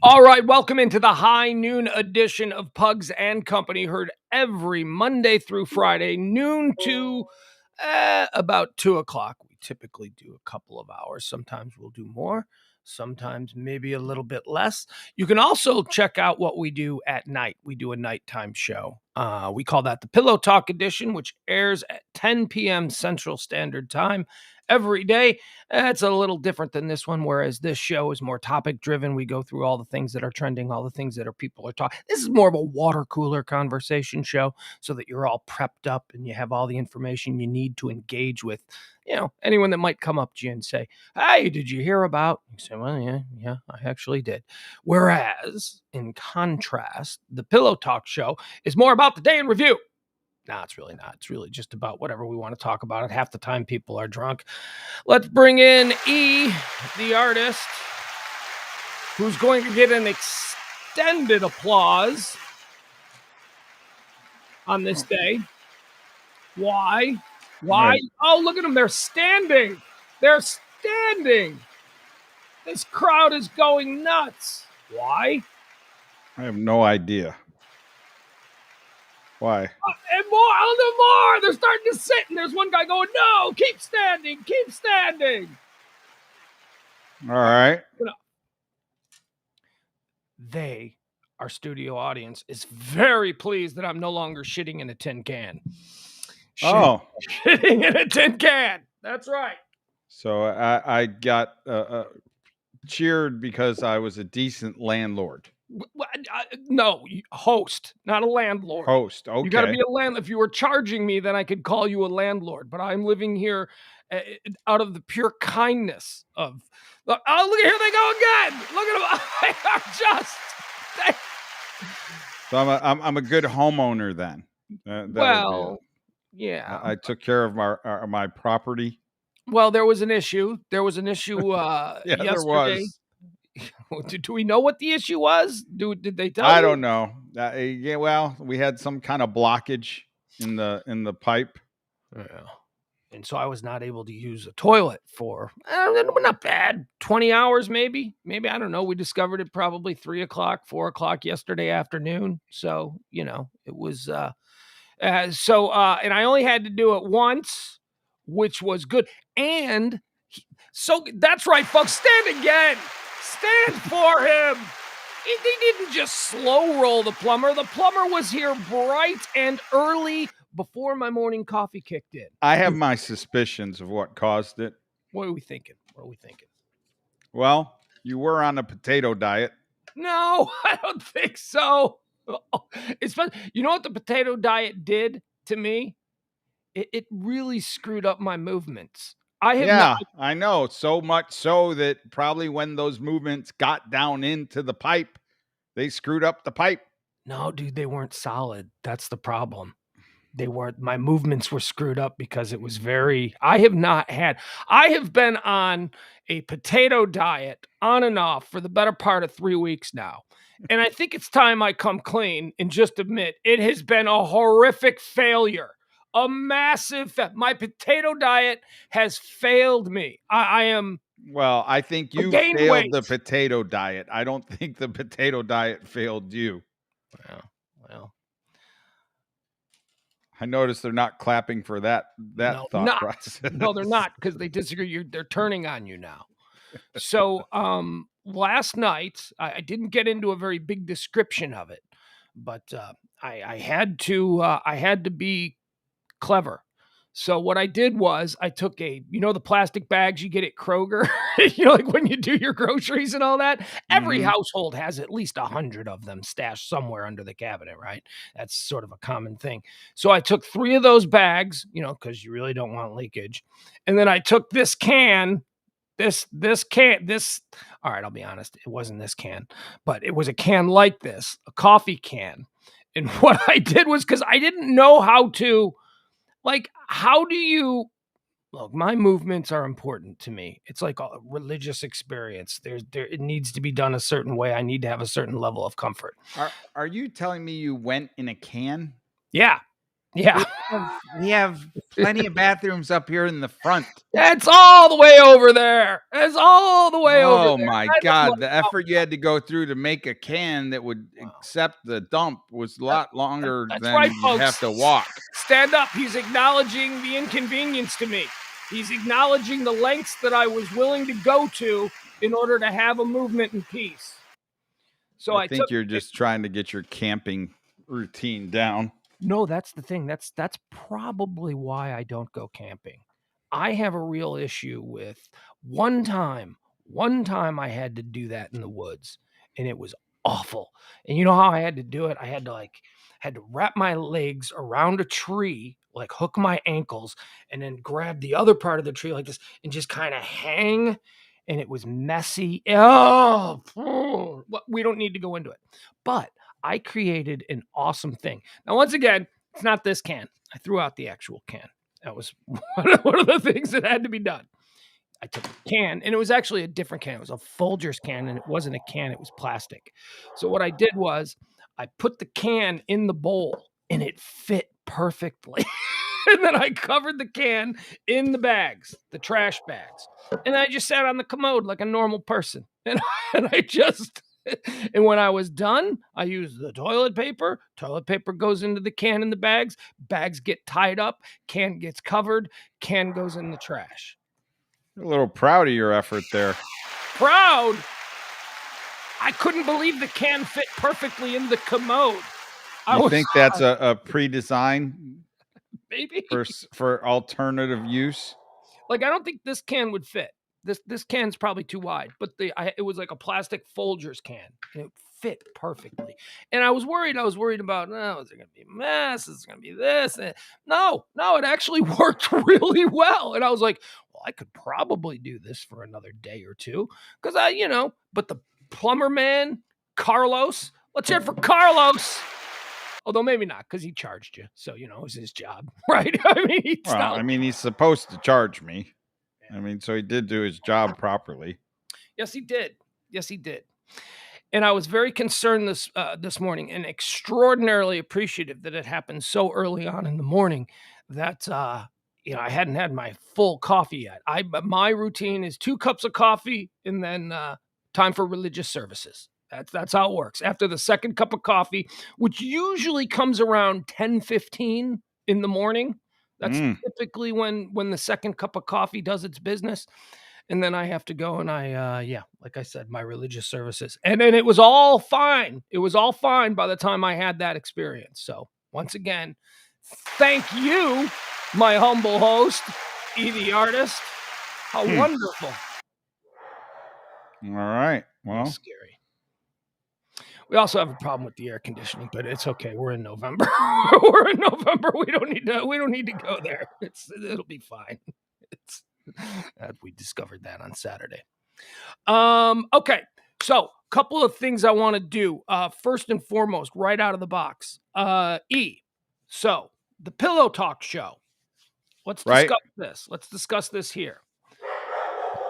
All right, welcome into the high noon edition of Pugs and Company, heard every Monday through Friday, noon to about 2 o'clock. We typically do a couple of hours. Sometimes we'll do more, sometimes maybe a little bit less. You can also check out what we do at night. We do a nighttime show. We call that the Pillow Talk Edition, which airs at 10 p.m. Central Standard Time every day. It's a little different than this one, whereas this show is more topic driven. We go through all the things that are trending, all the things that people are talking. This is more of a water cooler conversation show so that you're all prepped up and you have all the information you need to engage with, anyone that might come up to you and say, "Hey, did you hear about?" You say, "Well, yeah, I actually did." Whereas, in contrast, the Pillow Talk show is more about the day in review. No, it's really not. It's really just about whatever we want to talk about. Half the time people are drunk. Let's bring in E, the artist, who's going to get an extended applause on this day. Why? Right. Oh, look at them. They're standing. They're standing. This crowd is going nuts. Why? I have no idea. Why? And more, a little more. They're starting to sit, and there's one guy going, "No, keep standing, keep standing." All right. They, our studio audience, is very pleased that I'm no longer shitting in a tin can. Shitting in a tin can. That's right. So I got cheered because I was a decent landlord. No, host, not a landlord. Host, okay. You got to be a landlord. If you were charging me, then I could call you a landlord. But I'm living here out of the pure kindness of. Look at here they go again. Look at them. They are just. So I'm a good homeowner then. Yeah. I took care of my property. Well, there was an issue. Yeah, yesterday. There was. Do we know what the issue was? Did they tell you? I don't know. Yeah, well, we had some kind of blockage in the pipe. Yeah. And so I was not able to use a toilet for not bad 20 hours, maybe. I don't know. We discovered it probably 3 o'clock, 4 o'clock yesterday afternoon. So it was. And I only had to do it once, which was good. And so that's right, folks. Stand again. Stand for him. They didn't just slow roll the plumber. The plumber was here bright and early before my morning coffee kicked in. I have my suspicions of what caused it. What are we thinking? Well, you were on a potato diet. No, I don't think so. It's fun. You know what the potato diet did to me? It really screwed up my movements. I know. So much so that probably when those movements got down into the pipe, they screwed up the pipe. No, dude, they weren't solid. That's the problem. They weren't. My movements were screwed up because it was I have been on a potato diet on and off for the better part of 3 weeks now. And I think it's time I come clean and just admit it has been a horrific failure. A massive my potato diet has failed me. I am. Well, I think you failed the potato diet. I don't think the potato diet failed you. Well. I noticed they're not clapping for that thought process. No, they're not, because they disagree. They're turning on you now. So last night, I didn't get into a very big description of it, but I had to be clever. So what I did was I took the plastic bags you get at Kroger, like when you do your groceries and all that. Every household has at least 100 of them stashed somewhere under the cabinet, right? That's sort of a common thing. So I took 3 of those bags, because you really don't want leakage. And then I took this can, all right, I'll be honest, it wasn't this can, but it was a can like this, a coffee can. And what I did was, because I didn't know how to, how do you look? My movements are important to me. It's like a religious experience. It needs to be done a certain way. I need to have a certain level of comfort. Are you telling me you went in a can? Yeah. Yeah. We have plenty of bathrooms up here in the front. That's all the way over there. That's all the way over Oh there. my I don't god, like the how effort you had to go through to make a can that would wow. accept the dump was a Yep, lot longer that's right, than you'd have folks. to walk. Stand up. He's acknowledging the inconvenience to me. He's acknowledging the lengths that I was willing to go to in order to have a movement in peace. So I I took think you're just trying to get your camping routine down. No, that's the thing. That's probably why I don't go camping. I have a real issue with one time I had to do that in the woods and it was awful. And you know how I had to do it? I had to wrap my legs around a tree, like hook my ankles and then grab the other part of the tree like this and just kind of hang and it was messy. Oh, we don't need to go into it. But I created an awesome thing. Now, once again, it's not this can. I threw out the actual can. That was one of the things that had to be done. I took the can, and it was actually a different can. It was a Folgers can, and it wasn't a can, it was plastic. So, what I did was I put the can in the bowl, and it fit perfectly. And then I covered the can in the bags, the trash bags. And I just sat on the commode like a normal person. And I just and when I was done, I used the toilet paper. Toilet paper goes into the can in the bags. Bags get tied up. Can gets covered. Can goes in the trash. A little proud of your effort there. Proud. I couldn't believe the can fit perfectly in the commode. I You was think that's a pre-design maybe for alternative use? like I don't think this can would fit. This can's probably too wide, but it was like a plastic Folgers can, and it fit perfectly. And I was worried. I was worried about, oh, is it going to be a mess? Is it going to be this? And no, it actually worked really well. And I was like, well, I could probably do this for another day or two because But the plumber man, Carlos, let's hear it for Carlos. Although maybe not because he charged you, so it was his job, right? I mean, it's Well, not. I mean, he's supposed to charge me. I mean, so he did do his job properly. Yes, he did. Yes, he did. And I was very concerned this morning, and extraordinarily appreciative that it happened so early on in the morning. That I hadn't had my full coffee yet. My routine is 2 cups of coffee, and then time for religious services. That's how it works. After the second cup of coffee, which usually comes around 10:15 in the morning, that's Mm. typically when the second cup of coffee does its business. And then I have to go and like I said, my religious services. And then it was all fine. It was all fine by the time I had that experience. So once again, thank you, my humble host, E the artist. How Hmm. wonderful. All right. That was Well, scary. We also have a problem with the air conditioning, but it's okay. We're in November. We're in November. We don't need to go there. It'll be fine. It's we discovered that on Saturday. Okay. So, couple of things I want to do. First and foremost, right out of the box. E. So, the Pillow Talk show. Let's right. discuss this. Let's discuss this here.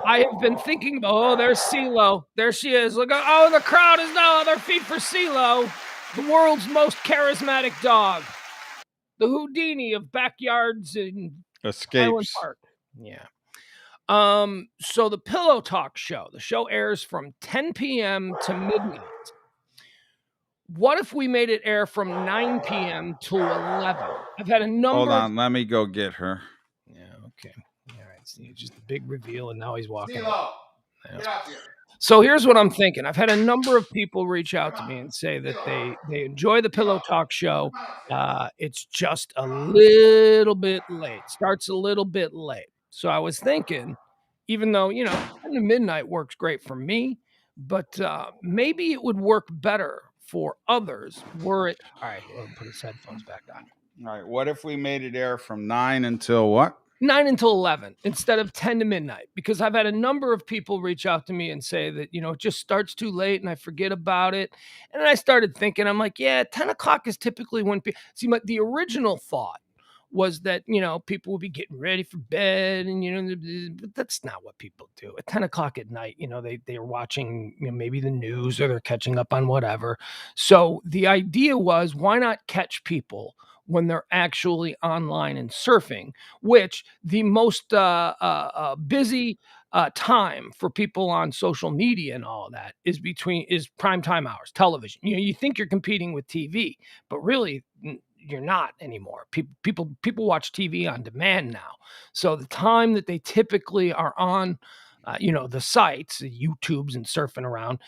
I have been thinking about, there's CeeLo. There she is. Look, the crowd is now on their feet for CeeLo, the world's most charismatic dog. The Houdini of backyards in Highland Escapes. Park. Yeah. So the Pillow Talk show, the show airs from 10 p.m. to midnight. What if we made it air from 9 p.m. to 11? I've had a Hold number of on. Let me go get her. Yeah, okay. All right. See, just a big reveal, and now he's walking. CeeLo, Yeah. get up here. So here's what I'm thinking. I've had a number of people reach out to me and say that they enjoy the Pillow Talk show. It's just a little bit late. Starts a little bit late. So I was thinking, even though 10 to midnight works great for me, but maybe it would work better for others. Were it all right? Let him put his headphones back on. All right. What if we made it air from 9 until what? 9 until 11 instead of 10 to midnight, because I've had a number of people reach out to me and say that, it just starts too late and I forget about it. And then I started thinking, I'm like, yeah, 10 o'clock is typically when the original thought was that, people would be getting ready for bed and, but that's not what people do at 10 o'clock at night. They're watching, maybe the news or they're catching up on whatever. So the idea was, why not catch people when they're actually online and surfing, which the most busy time for people on social media and all of that is prime time hours, television. You think you're competing with TV, but really you're not anymore. People watch TV on demand now, so the time that they typically are on, the sites, the YouTubes, and surfing around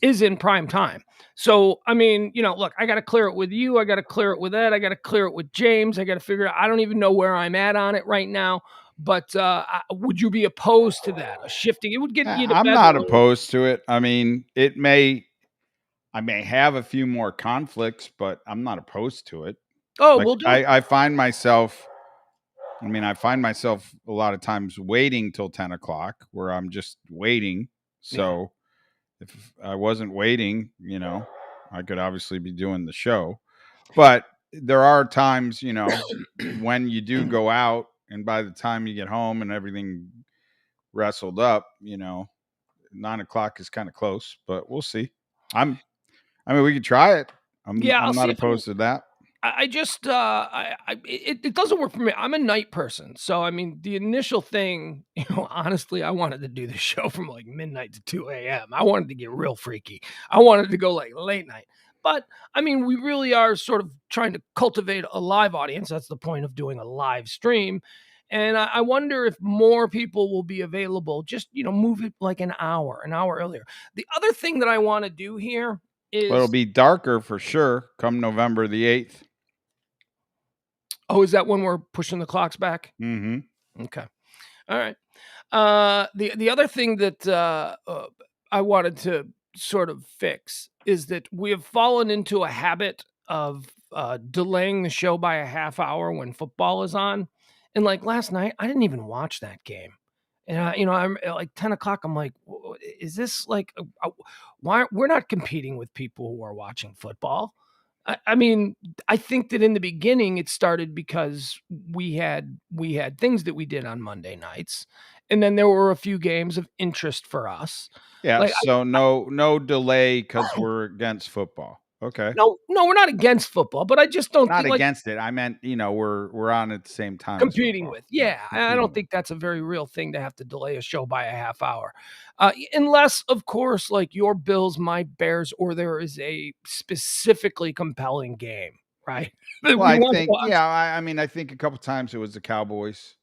is in prime time. So, I mean, look, I got to clear it with you. I got to clear it with Ed. I got to clear it with James. I got to figure out. I don't even know where I'm at on it right now. But would you be opposed to that? A shifting? It would get you to I'm bed a not little. opposed to it. I mean, I may have a few more conflicts, but I'm not opposed to it. Oh, Like we'll do it. I find myself a lot of times waiting till 10 o'clock where I'm just waiting. Yeah. So if I wasn't waiting, I could obviously be doing the show. But there are times, when you do go out and by the time you get home and everything wrestled up, 9 o'clock is kind of close, but we'll see. I mean, we could try it. Yeah, I'll I'm not see if opposed to that. I just it doesn't work for me. I'm a night person, so I mean, the initial thing, honestly, I wanted to do the show from like midnight to 2 a.m. I wanted to get real freaky. I wanted to go like late night. But I mean, we really are sort of trying to cultivate a live audience. That's the point of doing a live stream. And I wonder if more people will be available. Just move it like an hour earlier. The other thing that I want to do here But it'll is, be darker for sure come November the 8th. oh, is that when we're pushing the clocks back? Mm-hmm. Okay. All right. The other thing that I wanted to sort of fix is that we have fallen into a habit of delaying the show by a half hour when football is on. And like last night, I didn't even watch that game. And I'm at like 10 o'clock. I'm like, is this like why we're not competing with people who are watching football? I mean, I think that in the beginning it started because we had things that we did on Monday nights, and then there were a few games of interest for us. Yeah. Like, So no delay because we're against football. Okay. no, we're not against football, but I just don't Not think like against it. I meant, we're on at the same time as competing football. with. Yeah. Yeah, I Competing don't with. think that's a very real thing to have to delay a show by a half hour. Unless, of course, like your Bills, my Bears, or there is a specifically compelling game, right? That Well, we I want to think, watch. I mean, I think a couple times it was the Cowboys.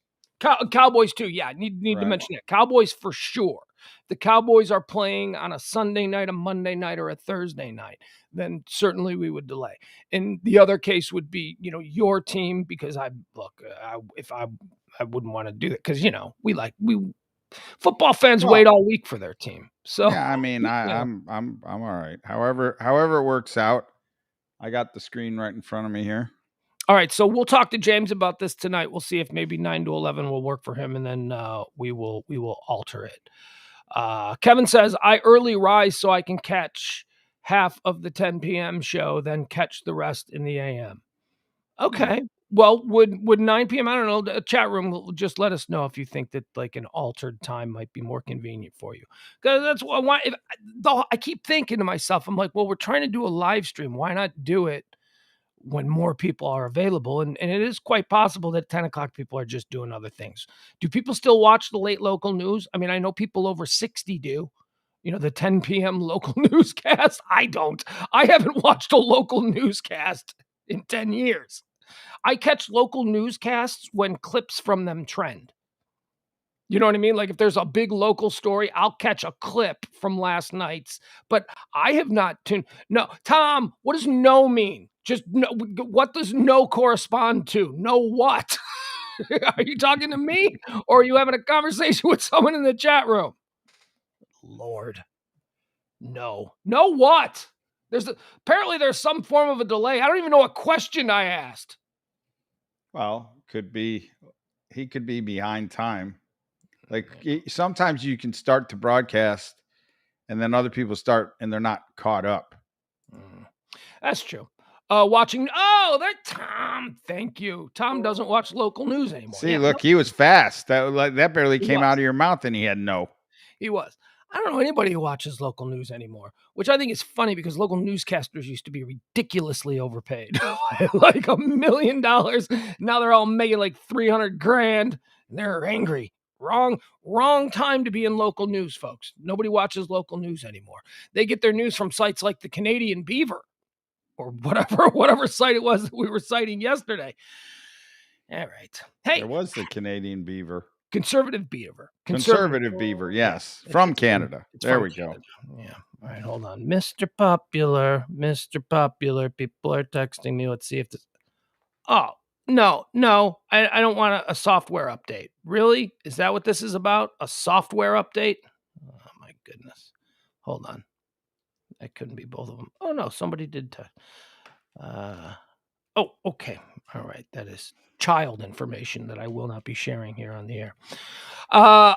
Cowboys too. Yeah, need to Right. mention that. Cowboys for sure. The Cowboys are playing on a Sunday night, a Monday night, or a Thursday night, then certainly we would delay. And the other case would be, your team, because if I wouldn't want to do it because we football fans Well, wait all week for their team. So yeah, I mean, you know. I'm all right. However it works out. I got the screen right in front of me here. All right, so we'll talk to James about this tonight. We'll see if maybe 9 to 11 will work for him, and then we will alter it. Kevin says, I early rise so I can catch half of the 10 p.m. show, then catch the rest in the a.m. Yeah. Okay. Well, would 9 p.m. I don't know. The chat room will just let us know if you think that like an altered time might be more convenient for you. Because that's what I want. Though I keep thinking to myself, I'm like, well, we're trying to do a live stream. Why not do it when more people are available? And it is quite possible that 10 o'clock people are just doing other things. Do people still watch the late local news? I mean, I know people over 60 do. The 10 p.m. local newscast. I don't. I haven't watched a local newscast in 10 years. I catch local newscasts when clips from them trend. You know what I mean? Like if there's a big local story, I'll catch a clip from last night's, but I have not tuned. No, Tom, what does no mean? Just no, what does no correspond to? No what? Are you talking to me or are you having a conversation with someone in the chat room? Lord, no. No what? Apparently there's some form of a delay. I don't even know what question I asked. Well, he could be behind time. Like sometimes you can start to broadcast and then other people start and they're not caught up. That's true. Watching. Oh, there, Tom. Thank you. Tom doesn't watch local news anymore. See, Yeah, look, he was fast. That barely he came was. out of your mouth and he had no. He was. I don't know anybody who watches local news anymore, which I think is funny because local newscasters used to be ridiculously overpaid, like $1 million. Now they're all making like 300 grand and they're angry. Wrong time to be in local news, folks. Nobody watches local news anymore. They get their news from sites like the Canadian Beaver or whatever site it was that we were citing yesterday. All right. Hey, There was the Canadian Beaver. Conservative Beaver. Conservative Beaver, yes. Yeah, from Canada. It's there from we Canada. go. Yeah. All right, hold on. Mr. Popular. Mr. Popular. People are texting me. Let's see if this. Oh, no. I don't want a software update. Really? Is that what this is about? A software update? Oh, my goodness. Hold on. That couldn't be both of them. Oh, no. Somebody did. Oh, okay. All right. That is child information that I will not be sharing here on the air.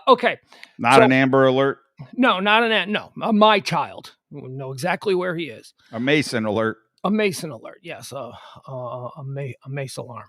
Okay. Not an Amber Alert? No, not an ant. No, my child. We know exactly where he is. A Mason Alert. A Mason Alert. Yes, a Mace alarm.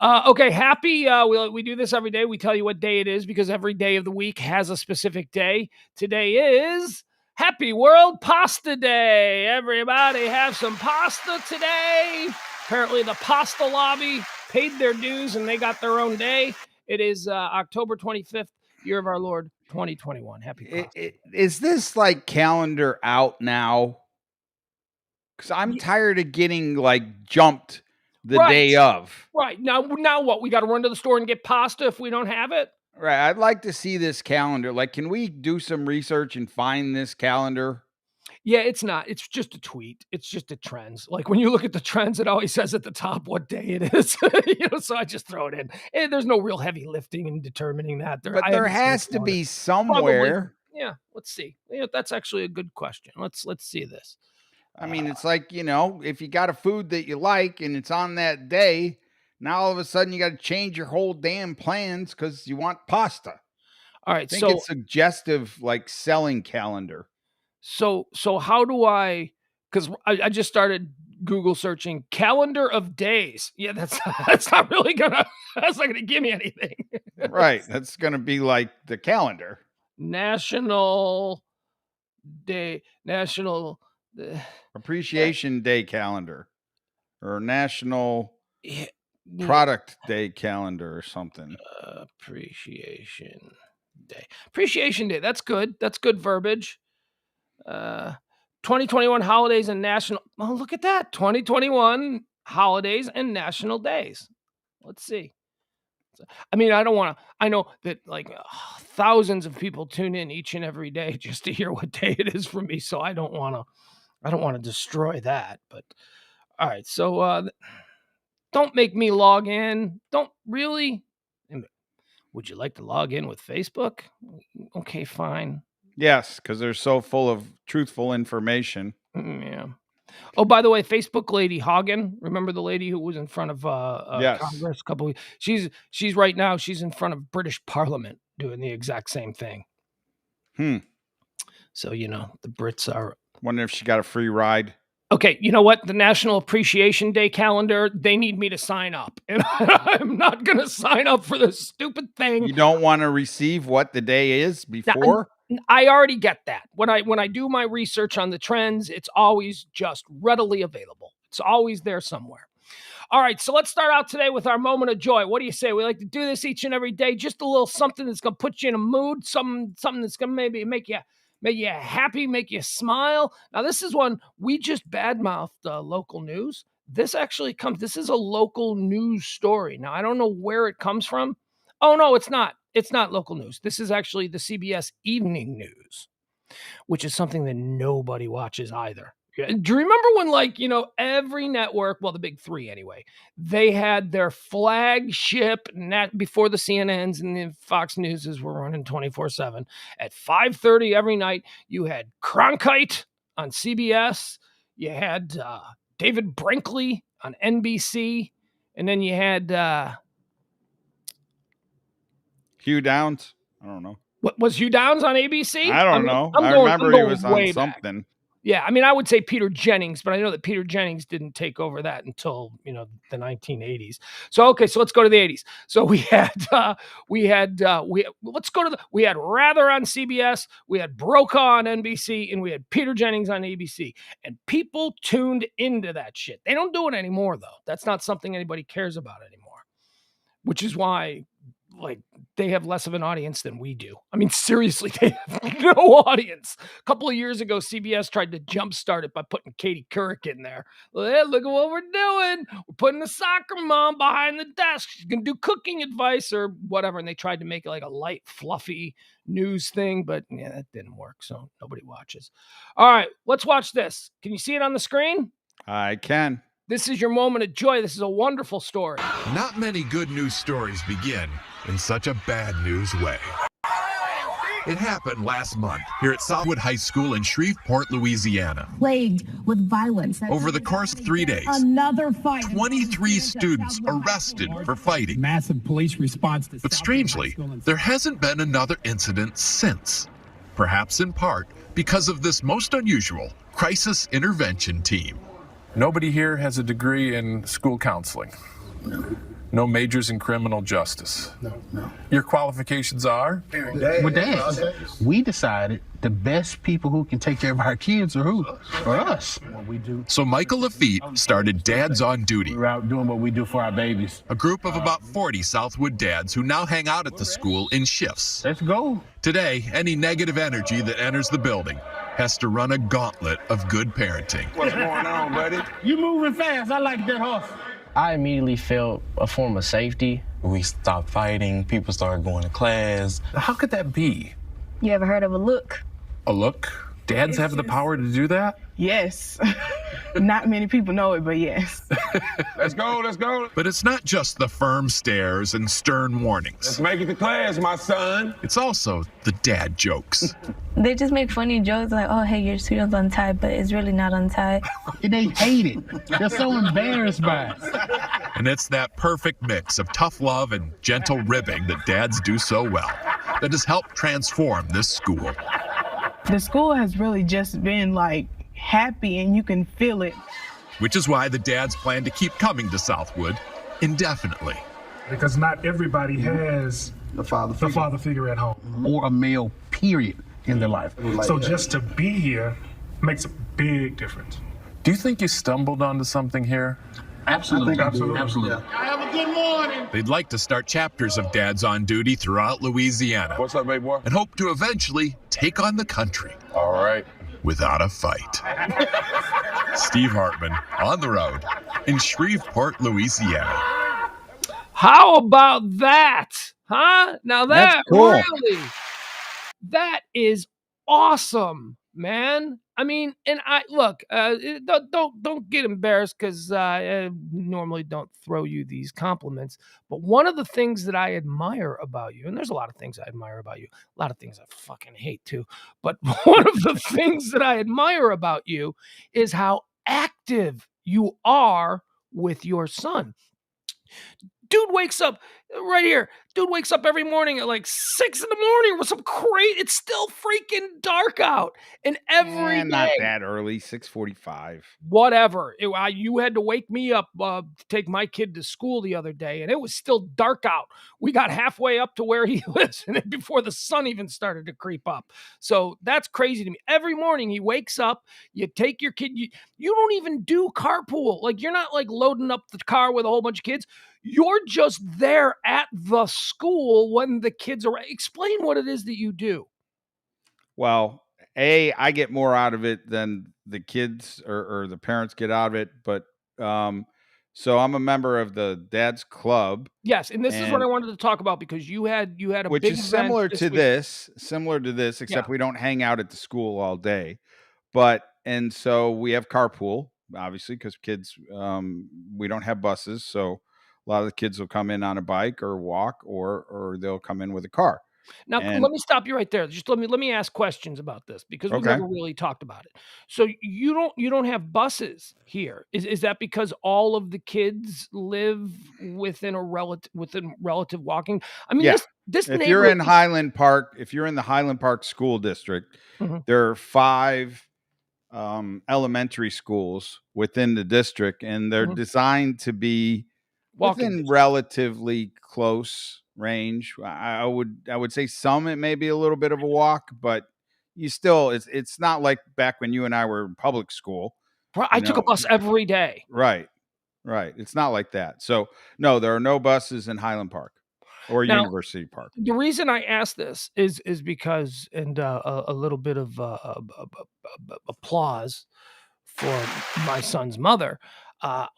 Okay, happy. We do this every day. We tell you what day it is because every day of the week has a specific day. Today is Happy World Pasta Day. Everybody have some pasta today. Apparently, the pasta lobby paid their dues and they got their own day. It is October 25th, year of our Lord 2021. Happy pasta. Is this like calendar out now? Because I'm tired of getting like jumped the day of. Right. Now what? We got to run to the store and get pasta if we don't have it? Right. I'd like to see this calendar. Like, can we do some research and find this calendar? Yeah, it's not. It's just a tweet. It's just a trends. Like when you look at the trends, it always says at the top what day it is. So I just throw it in. And there's no real heavy lifting in determining that. But there has to be somewhere. Probably. Yeah, let's see. Yeah, that's actually a good question. Let's see this. I mean, it's like, if you got a food that you like and it's on that day, now all of a sudden you got to change your whole damn plans because you want pasta. All right. I think it's suggestive, like selling calendar. So how do I? Because I just started Google searching calendar of days. Yeah, that's not really that's not gonna give me anything. Right. That's gonna be like the calendar. National Appreciation Day calendar or National Product Day calendar or something. Appreciation Day. That's good. That's good verbiage. 2021 holidays and national. Oh, look at that. 2021 holidays and national days. Let's see. I mean, I don't want to. I know that like thousands of people tune in each and every day just to hear what day it is for me. So I don't want to destroy that. But all right. So don't make me log in. Don't really. Would you like to log in with Facebook? Okay, fine. Yes, because they're so full of truthful information. Yeah. Oh, by the way, Facebook lady Hagen, remember the lady who was in front of yes. Congress a couple weeks? She's right now, she's in front of British Parliament doing the exact same thing. So, the Brits are... Wonder if she got a free ride. Okay, you know what? The National Appreciation Day calendar, they need me to sign up. And I'm not going to sign up for this stupid thing. You don't want to receive what the day is before? I already get that. When I do my research on the trends, it's always just readily available. It's always there somewhere. All right, so let's start out today with our moment of joy. What do you say? We like to do this each and every day. Just a little something that's going to put you in a mood, something that's going to maybe make you happy, make you smile. Now, this is one we just badmouthed local news. This is a local news story. Now, I don't know where it comes from. Oh, no, it's not. It's not local news. This is actually the CBS Evening News, which is something that nobody watches either. Do you remember when, every network, well, the big three anyway, they had their flagship before the CNNs and the Fox Newses were running 24/7. At 5:30 every night, you had Cronkite on CBS. You had David Brinkley on NBC. And then you had... Hugh Downs? I don't know. What was Hugh Downs on ABC? I don't know. I remember he was on something. Yeah, I mean, I would say Peter Jennings, but I know that Peter Jennings didn't take over that until, the 1980s. So, okay, so let's go to the 80s. So we had Rather on CBS, we had Brokaw on NBC, and we had Peter Jennings on ABC. And people tuned into that shit. They don't do it anymore, though. That's not something anybody cares about anymore, which is why, like, they have less of an audience than we do. I mean, seriously, they have no audience. A couple of years ago, CBS tried to jumpstart it by putting Katie Couric in there. Well, look at what we're doing. We're putting a soccer mom behind the desk. She's going to do cooking advice or whatever. And they tried to make it like a light, fluffy news thing, but yeah, that didn't work. So nobody watches. All right, let's watch this. Can you see it on the screen? I can. This is your moment of joy. This is a wonderful story. Not many good news stories begin in such a bad news way. It happened last month here at Southwood High School in Shreveport, Louisiana. Plagued with violence. Over the course of 3 days, Another fight. 23 students arrested for fighting. Massive police response. But strangely, there hasn't been another incident since. Perhaps in part because of this most unusual crisis intervention team. Nobody here has a degree in school counseling. No majors in criminal justice. No. Your qualifications are? With dads. We decided the best people who can take care of our kids are who? For us. What we do. So Michael Lafitte started Dads on Duty, We're out doing what we do for our babies. a group of about 40 Southwood dads who now hang out at the school in shifts. Let's go. Today, any negative energy that enters the building has to run a gauntlet of good parenting. What's going on, buddy? You moving fast. I like that horse. I immediately felt a form of safety. We stopped fighting, people started going to class. How could that be? You ever heard of a look? A look? Dads have the power to do that? Yes. Not many people know it, but yes. Let's go. But it's not just the firm stares and stern warnings. Let's make it to class, my son. It's also the dad jokes. They just make funny jokes like, oh, hey, your student's untied, but it's really not untied. And they hate it. They're so embarrassed by it. And it's that perfect mix of tough love and gentle ribbing that dads do so well that has helped transform this school. The school has really just been like happy and you can feel it. Which is why the dads plan to keep coming to Southwood indefinitely. Because not everybody has the father figure at home. Or a male, period, in their life. So just to be here makes a big difference. Do you think you stumbled onto something here? Absolutely. Absolutely. Have a good morning. They'd like to start chapters of Dads on Duty throughout Louisiana What's up, baby boy? and hope to eventually take on the country All right. without a fight. Steve Hartman, on the road in Shreveport, Louisiana. How about that? Huh? Now that cool. really, that is awesome, man. I mean, and I look, don't get embarrassed because I normally don't throw you these compliments. But one of the things that I admire about you, and there's a lot of things I admire about you, a lot of things I fucking hate too. But one of the things that I admire about you is how active you are with your son. Dude wakes up right here. Dude wakes up every morning at like 6 a.m. with some crazy. It's still freaking dark out, and every day, Not that early. 6:45. whatever. You had to wake me up to take my kid to school the other day, and it was still dark out. We got halfway up to where he lives, and before the sun even started to creep up. So that's crazy to me. Every morning he wakes up. You take your kid. You don't even do carpool. Like, you're not like loading up the car with a whole bunch of kids. You're just there at the school when the kids are. Explain what it is that you do. Well, I get more out of it than the kids or the parents get out of it. But so I'm a member of the Dad's Club. Yes, and this is what I wanted to talk about because you had a which big is event similar this to week. this, except we don't hang out at the school all day. And so we have carpool, obviously, because kids, we don't have buses. So a lot of the kids will come in on a bike or walk, or they'll come in with a car. Now, And- let me stop you right there. Just let me ask questions about this because we've Okay. never really talked about it. So you don't have buses here. Is that because all of the kids live within relative walking? I mean, Yeah. this if you're in neighborhood- Highland Park, if you're in the Highland Park School District, Mhm. there are 5 elementary schools within the district, and they're designed to be Walking within distance. relatively close range. I would say some it may be a little bit of a walk, but you still it's not like back when you and I were in public school. I took a bus every day. Right. It's not like that. So no, there are no buses in Highland Park or Now, University Park. the reason I ask this is because, and a little bit of applause for my son's mother.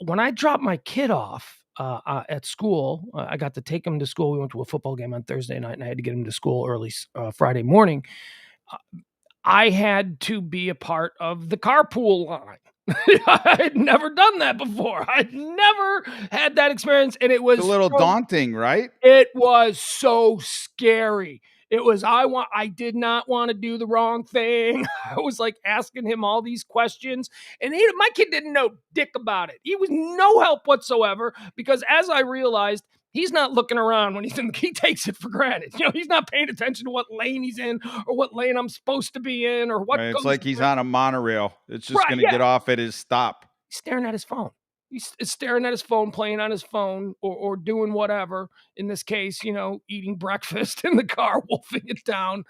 When I dropped my kid off at school, I got to take him to school. We went to a football game on Thursday night, and I had to get him to school early Friday morning. I had to be a part of the carpool line. I had never done that before. I'd never had that experience, and it was It's a little daunting, right? It was so scary. It was I did not want to do the wrong thing. I was like asking him all these questions, and my kid didn't know dick about it. He was no help whatsoever, because as I realized, he's not looking around when he takes it for granted. He's not paying attention to what lane he's in or what lane I'm supposed to be in or what Right, goes. it's like he's on a monorail. It's just Right, going to yeah. get off at his stop. He's staring at his phone. He's staring at his phone, playing on his phone, or doing whatever. In this case, eating breakfast in the car, wolfing it down.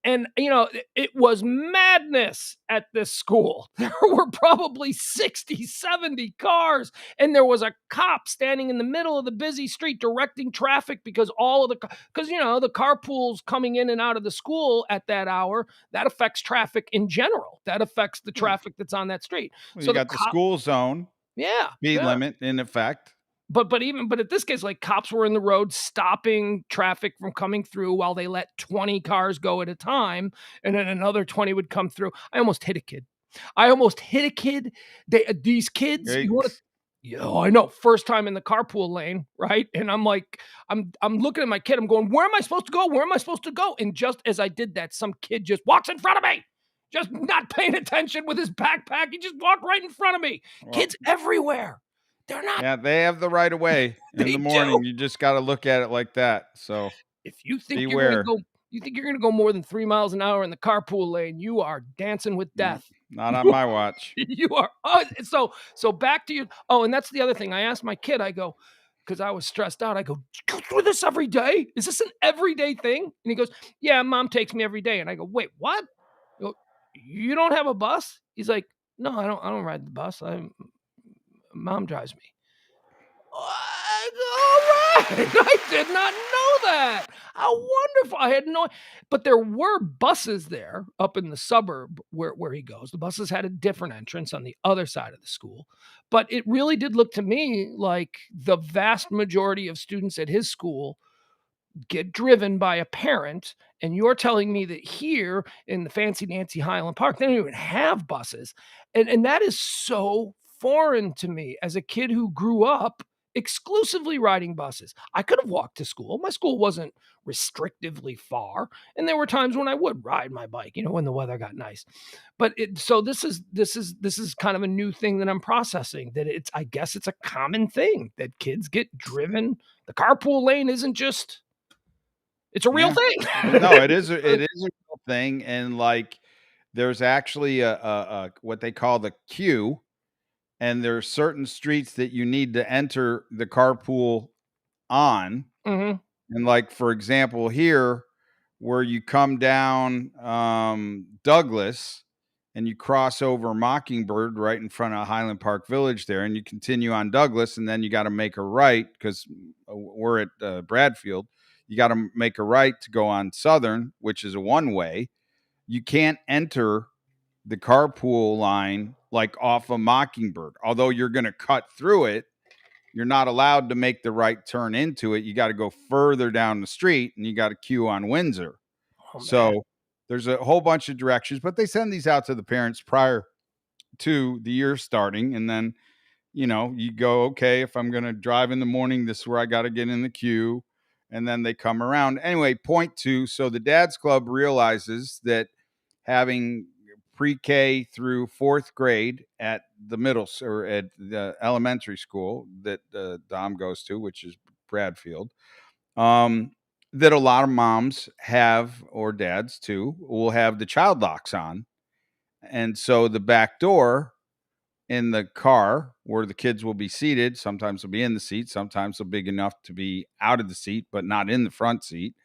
And, it was madness at this school. There were probably 60, 70 cars, and there was a cop standing in the middle of the busy street directing traffic, because the carpools coming in and out of the school at that hour, that affects traffic in general. That affects the traffic that's on that street. Well, you got the school zone. Yeah. Speed limit in effect. But at this case, like, cops were in the road stopping traffic from coming through while they let 20 cars go at a time, and then another 20 would come through. I almost hit a kid. These kids, I know, first time in the carpool lane, right? And I'm like, I'm looking at my kid. I'm going, where am I supposed to go? Where am I supposed to go? And just as I did that, some kid just walks in front of me, just not paying attention with his backpack. He just walked right in front of me. Well, kids everywhere. They're not. Yeah, they have the right of way in the morning. You just got to look at it like that. So if you think beware. you're going to go more than 3 miles an hour in the carpool lane, you are dancing with death. Not on my watch. You are. So back to you. Oh, and that's the other thing. I asked my kid, I go, because I was stressed out, I go, "Do you go through this every day? Is this an everyday thing?" And he goes, "Yeah, mom takes me every day." And I go, "Wait, what? You don't have a bus?" He's like, "No, I don't ride the bus. Mom drives me." All right. I did not know that. How wonderful. I had no, but there were buses there up in the suburb where he goes. The buses had a different entrance on the other side of the school, but it really did look to me like the vast majority of students at his school get driven by a parent. And you're telling me that here in the fancy Nancy Highland Park, they don't even have buses. And that is so foreign to me as a kid who grew up exclusively riding buses. I could have walked to school. My school wasn't restrictively far, and there were times when I would ride my bike, when the weather got nice. But so this is kind of a new thing that I'm processing, that I guess it's a common thing that kids get driven. The carpool lane isn't just, it's a real thing. No, it is a real thing. And like, there's actually a what they call the queue, and there's certain streets that you need to enter the carpool on. Mm-hmm. And like, for example, here where you come down Douglas and you cross over Mockingbird right in front of Highland Park Village there, and you continue on Douglas, and then you got to make a right, because we're at Bradfield. You got to make a right to go on Southern, which is a one-way. You can't enter the carpool line like off of Mockingbird. Although you're going to cut through it, you're not allowed to make the right turn into it. You got to go further down the street, and you got to queue on Windsor. So there's a whole bunch of directions, but they send these out to the parents prior to the year starting. And then, you go, okay, if I'm going to drive in the morning, this is where I got to get in the queue. And then they come around. Anyway, point two. So the Dad's Club realizes that having pre-K through fourth grade at the or at the elementary school that Dom goes to, which is Bradfield, that a lot of moms have, or dads too, will have the child locks on. And so the back door in the car where the kids will be seated, sometimes they'll be in the seat, sometimes they're big enough to be out of the seat, but not in the front seat,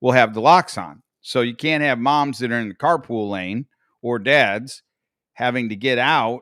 will have the locks on. So you can't have moms that are in the carpool lane or dads having to get out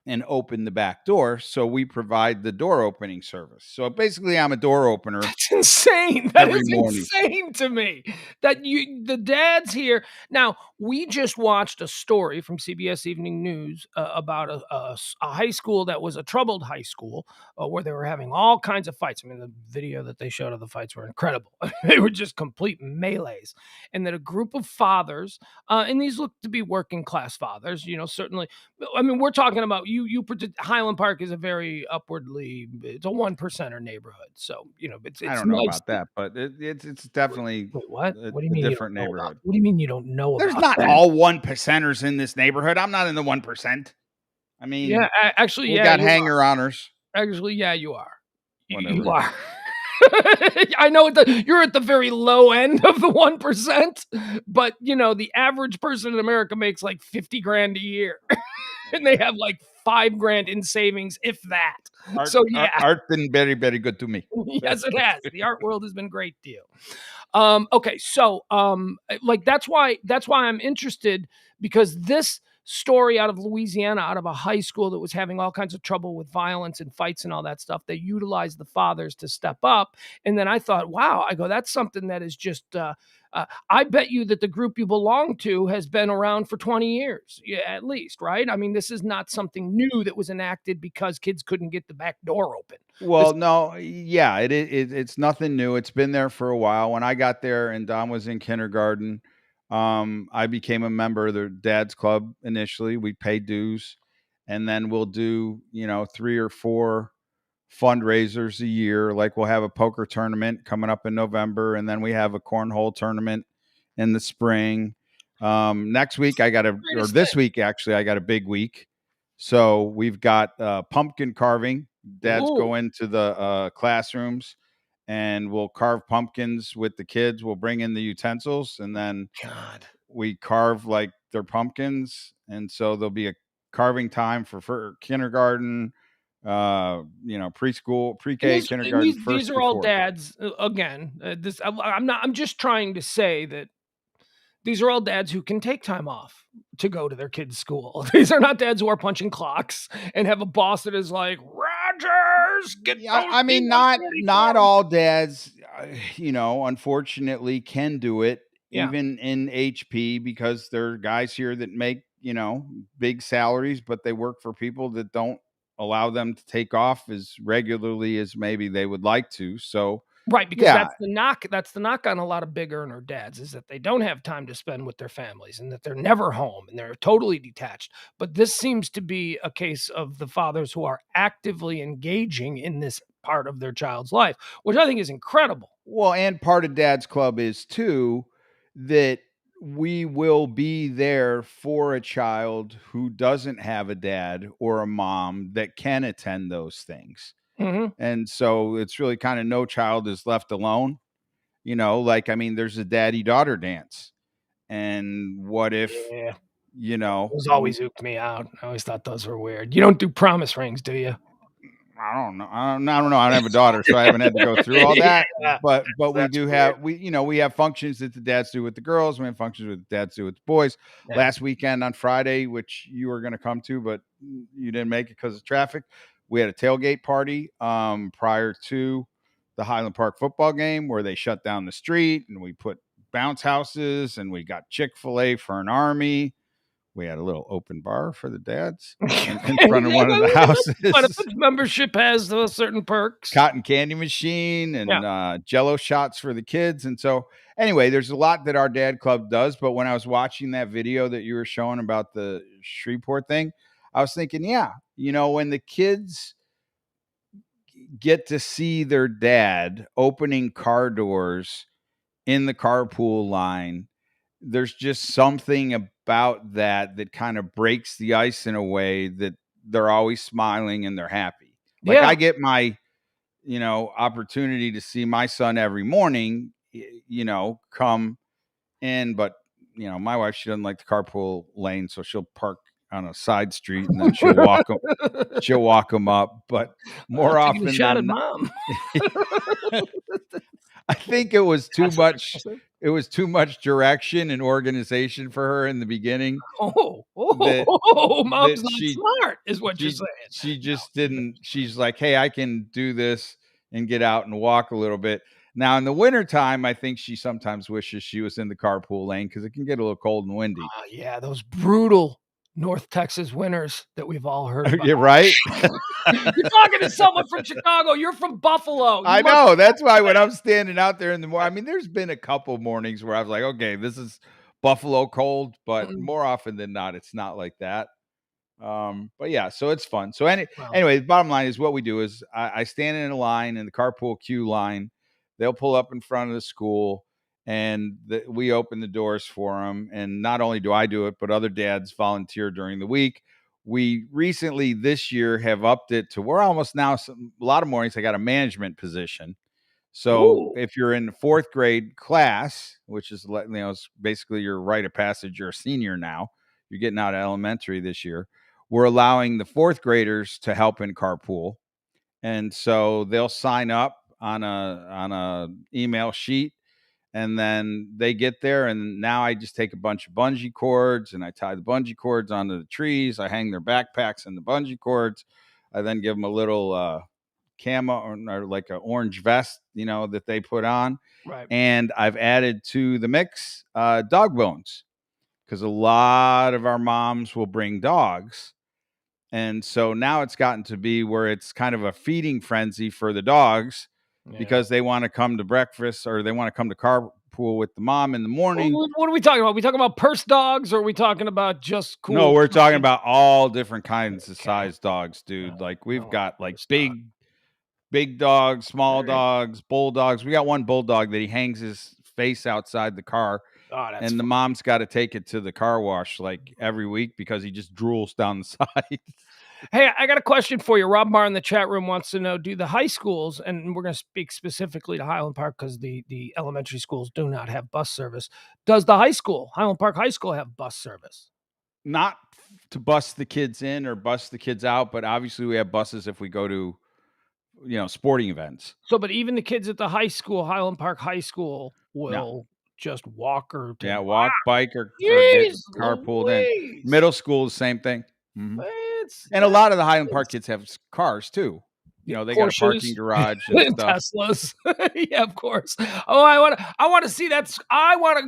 and open the back door. So we provide the door opening service. So basically I'm a door opener. That's insane. That every is morning. insane to me. That the dads here. Now, we just watched a story from CBS Evening News about a high school that was a troubled high school where they were having all kinds of fights. I mean, the video that they showed of the fights were incredible. They were just complete melees. And that a group of fathers, and these look to be working class fathers, certainly. I mean, we're talking about Highland Park is a very upwardly, it's a 1%er neighborhood. So, it's I don't know nice about that, but it's definitely Wait, what? a What do you mean you different don't know about? neighborhood. What do you mean you don't know There's about not that? all 1%ers in this neighborhood. I'm not in the 1%. I mean, Yeah, actually, we yeah, got you are. hanger honors. Actually, yeah, you are. Whatever. You are. I know you're at the very low end of the 1%, but the average person in America makes like 50 grand a year, and they have like 5 grand in savings, if that. So yeah, Art been very, very good to me. yes, it has. The art world has been great to you. Okay, so like that's why I'm interested, because this story out of Louisiana, out of a high school that was having all kinds of trouble with violence and fights and all that stuff, they utilized the fathers to step up. And then I thought, wow, that's something that is just I bet you that the group you belong to has been around for 20 years, at least, right? I mean, this is not something new that was enacted because kids couldn't get the back door open. Well, no, yeah, it's nothing new. It's been there for a while. When I got there and Don was in kindergarten, I became a member of the Dad's Club initially. We pay dues, and then we'll do 3 or 4 fundraisers a year. Like we'll have a poker tournament coming up in November, and then we have a cornhole tournament in the spring. Next week this week actually I got a big week. So we've got pumpkin carving. Dads go into the classrooms and we'll carve pumpkins with the kids. We'll bring in the utensils and then we carve like their pumpkins. And so there'll be a carving time for kindergarten, preschool, pre-K, kindergarten. These are all dads. Again, I'm just trying to say that these are all dads who can take time off to go to their kids' school. These are not dads who are punching clocks and have a boss that is like, Rogers, get those. I mean, not all dads, unfortunately can do it, even in HP, because there are guys here that make, big salaries, but they work for people that don't allow them to take off as regularly as maybe they would like to. So, right, because that's the knock on a lot of big earner dads, is that they don't have time to spend with their families and that they're never home and they're totally detached. But this seems to be a case of the fathers who are actively engaging in this part of their child's life, which I think is incredible. Well, and part of Dad's Club is too that we will be there for a child who doesn't have a dad or a mom that can attend those things. Mm-hmm. And so it's really kind of no child is left alone. There's a daddy-daughter dance. And what if, those always ooped me out. I always thought those were weird. You don't do promise rings, do you? I don't know. I don't know. I don't have a daughter, so I haven't had to go through all that. Yeah, but we do have we have functions that the dads do with the girls. We have functions with the dads do with the boys. Yeah. Last weekend on Friday, which you were going to come to, but you didn't make it because of traffic. We had a tailgate party prior to the Highland Park football game where they shut down the street and we put bounce houses and we got Chick-fil-A for an army. We had a little open bar for the dads in front of one of the houses. But if its membership has certain perks. Cotton candy machine and Jello shots for the kids. And so anyway, there's a lot that our Dad Club does. But when I was watching that video that you were showing about the Shreveport thing, I was thinking, when the kids get to see their dad opening car doors in the carpool line, there's just something about that kind of breaks the ice in a way that they're always smiling and they're happy. Like I get my, opportunity to see my son every morning, come in, but my wife, she doesn't like the carpool lane, so she'll park on a side street and then she'll walk them up. But more taking a often shot at than mom. I think it was too That's much. aggressive. It was too much direction and organization for her in the beginning. That Mom's not she smart, is what you're she saying. she just didn't. She's like, hey, I can do this and get out and walk a little bit. Now in the wintertime, I think she sometimes wishes she was in the carpool lane because it can get a little cold and windy. Yeah, those brutal North Texas winters that we've all heard about. You're right. You're talking to someone from Chicago. You're from Buffalo. I know. That's why when I'm standing out there in the morning, I mean, there's been a couple mornings where I was like, okay, this is Buffalo cold, but more often than not, it's not like that. But yeah, so it's fun. So anyway, the bottom line is what we do is I stand in a line in the carpool queue line. They'll pull up in front of the school and we open the doors for them. And not only do I do it, but other dads volunteer during the week. We recently this year have upped it to we're almost now a lot of mornings I got a management position. So if you're in the 4th grade class, which is it's basically your rite of passage, you're a senior now. You're getting out of elementary this year. We're allowing the 4th graders to help in carpool, and so they'll sign up on a email sheet, and then they get there. And now I just take a bunch of bungee cords and I tie the bungee cords onto the trees. I hang their backpacks and the bungee cords. I then give them a little camo or like an orange vest, that they put on. Right. And I've added to the mix dog bones because a lot of our moms will bring dogs. And so now it's gotten to be where it's kind of a feeding frenzy for the dogs because they want to come to breakfast or they want to come to carpool with the mom in the morning. What are we talking about? Are we talking about purse dogs or are we talking about just cool? No, we're talking about all different kinds of size dogs, dude. Like we've got like big dogs, small dogs, bulldogs. We got one bulldog that he hangs his face outside the car. And the mom's got to take it to the car wash like every week because he just drools down the side. Hey, I got a question for you. Rob Marr in the chat room wants to know, do the high schools, and we're going to speak specifically to Highland Park because the elementary schools do not have bus service. Does the Highland Park High School have bus service? Not to bus the kids in or bus the kids out, but obviously we have buses if we go to, sporting events. So, but even the kids at the high school, Highland Park High School, will just walk or walk, bike, or get carpooled in. Middle school, the same thing. Mm-hmm. And a lot of the Highland Park kids have cars too. They Porsches, got a parking garage and stuff. Teslas. Yeah, of course. Oh, I want to see that. I want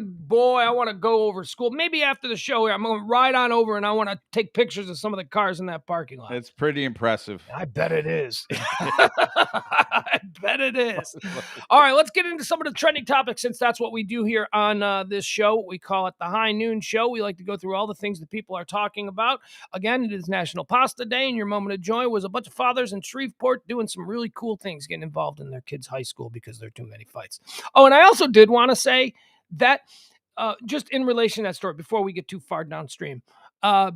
to go over school. Maybe after the show here, I'm going to ride on over and I want to take pictures of some of the cars in that parking lot. It's pretty impressive. I bet it is. I bet it is. All right, let's get into some of the trending topics since that's what we do here on this show. We call it the High Noon Show. We like to go through all the things that people are talking about. Again, it is National Pasta Day, and your moment of joy was a bunch of fathers in Shreveport doing some really cool things, getting involved in their kids' high school because there are too many fights. Oh, and I also did want to say that just in relation to that story, before we get too far downstream, I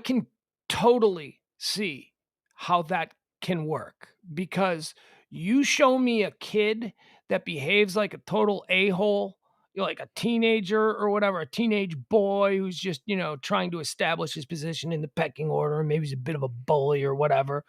can totally see how that can work because you show me a kid that behaves like a total a-hole, like a teenager or whatever, a teenage boy who's just, trying to establish his position in the pecking order, and maybe he's a bit of a bully or whatever.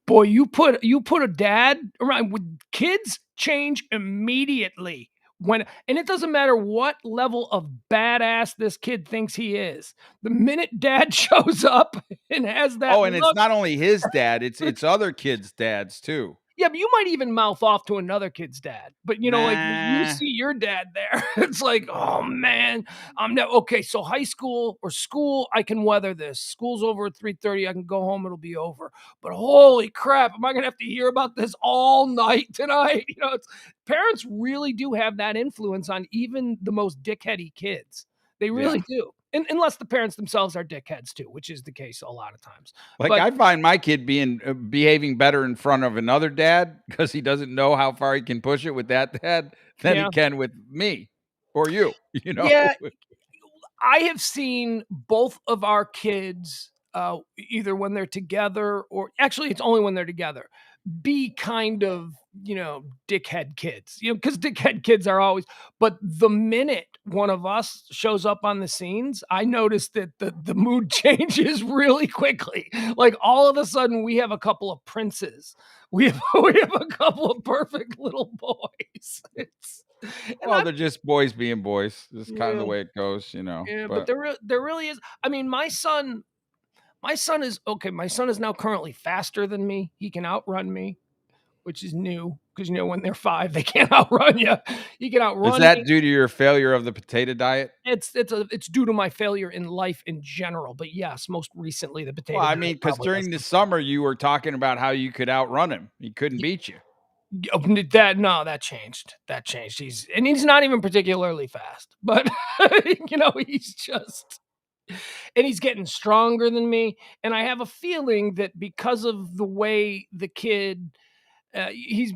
Boy, you put a dad around with kids, change immediately. And it doesn't matter what level of badass this kid thinks he is. The minute dad shows up and has that and it's not only his dad, it's other kids' dads too. Yeah, but you might even mouth off to another kid's dad. But, like, when you see your dad there, it's like, oh, man, okay, so high school or school, I can weather this. School's over at 3:30. I can go home. It'll be over. But holy crap, am I going to have to hear about this all night tonight? Parents really do have that influence on even the most dickheady kids. They really do. Unless the parents themselves are dickheads too, which is the case a lot of times. I find my kid behaving better in front of another dad because he doesn't know how far he can push it with that dad than he can with me or you. Yeah, I have seen both of our kids either when they're together or actually it's only when they're together be kind of, dickhead kids, because dickhead kids are always, but the minute one of us shows up on the scenes, I noticed that the mood changes really quickly. Like all of a sudden we have a couple of princes. We have a couple of perfect little boys. Well, they're just boys being boys. This is kind of the Yeah. way it goes, Yeah, but but there really is. I mean, my son is okay. My son is now currently faster than me. He can outrun me, which is new because when they're 5, they can't outrun you. He can is outrun that me. due to your failure of the potato diet? It's due to my failure in life in general. But yes, most recently the potato Well, I diet mean, because probably has during the summer you were talking about how you could outrun him. He couldn't beat you. that changed. That changed. He's not even particularly fast, but he's just. And he's getting stronger than me. And I have a feeling that because of the way the kid, his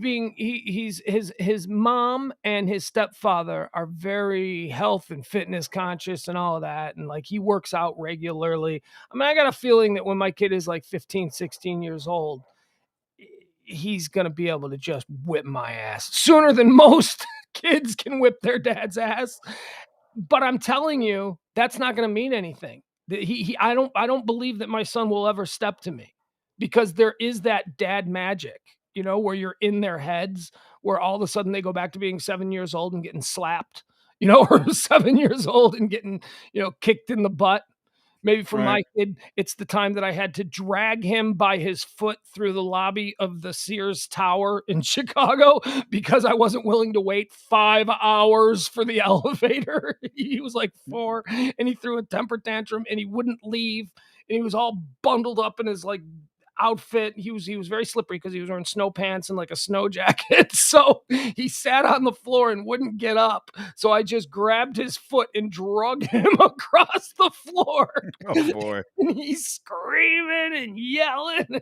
mom and his stepfather are very health and fitness conscious and all of that. And like he works out regularly. I mean, I got a feeling that when my kid is like 15, 16 years old, he's going to be able to just whip my ass sooner than most kids can whip their dad's ass. But I'm telling you, that's not going to mean anything. I don't believe that my son will ever step to me because there is that dad magic, where you're in their heads, where all of a sudden they go back to being 7 years old and getting slapped, or 7 years old and getting, kicked in the butt. Maybe for Right. my kid, it's the time that I had to drag him by his foot through the lobby of the Sears Tower in Chicago because I wasn't willing to wait 5 hours for the elevator. He was like 4 and he threw a temper tantrum and he wouldn't leave. And he was all bundled up in his like outfit. He was very slippery because he was wearing snow pants and like a snow jacket. So he sat on the floor and wouldn't get up. So I just grabbed his foot and drug him across the floor. Oh boy. And he's screaming and yelling.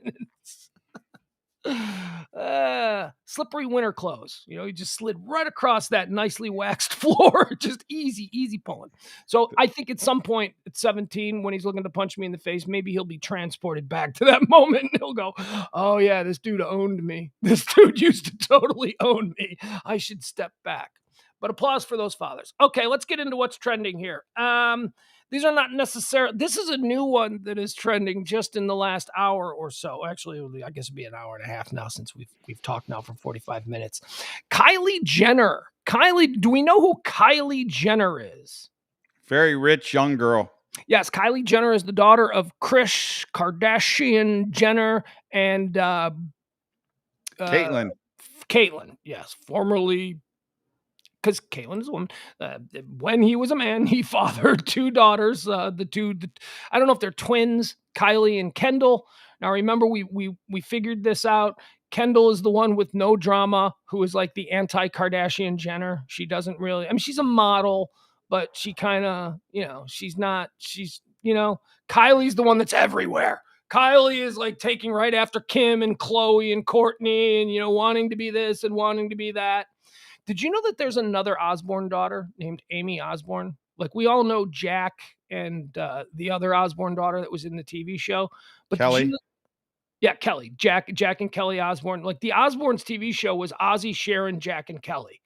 Slippery winter clothes. He just slid right across that nicely waxed floor. Just easy pulling. So I think at some point at 17, when he's looking to punch me in the face, maybe he'll be transported back to that moment and he'll go, oh yeah, this dude owned me. This dude used to totally own me. I should step back. But applause for those fathers. Okay, let's get into what's trending here. These are not necessarily, this is a new one that is trending just in the last hour or so. Actually, I guess it'd be an hour and a half now since we've talked now for 45 minutes. Kylie Jenner. Do we know who Kylie Jenner is? Very rich young girl. Yes, Kylie Jenner is the daughter of Kris Kardashian Jenner and Caitlyn. Caitlyn, yes, formerly, because Caitlyn is a woman. When he was a man, he fathered 2 daughters. I don't know if they're twins, Kylie and Kendall. Now, remember, we figured this out. Kendall is the one with no drama, who is like the anti-Kardashian Jenner. She doesn't really, I mean, she's a model, but she kind of, Kylie's the one that's everywhere. Kylie is like taking right after Kim and Khloe and Kourtney and, wanting to be this and wanting to be that. Did you know that there's another Osbourne daughter named Amy Osbourne? Like we all know Jack and the other Osbourne daughter that was in the TV show. But Kelly. Kelly. Jack and Kelly Osbourne. Like the Osbournes TV show was Ozzy, Sharon, Jack, and Kelly.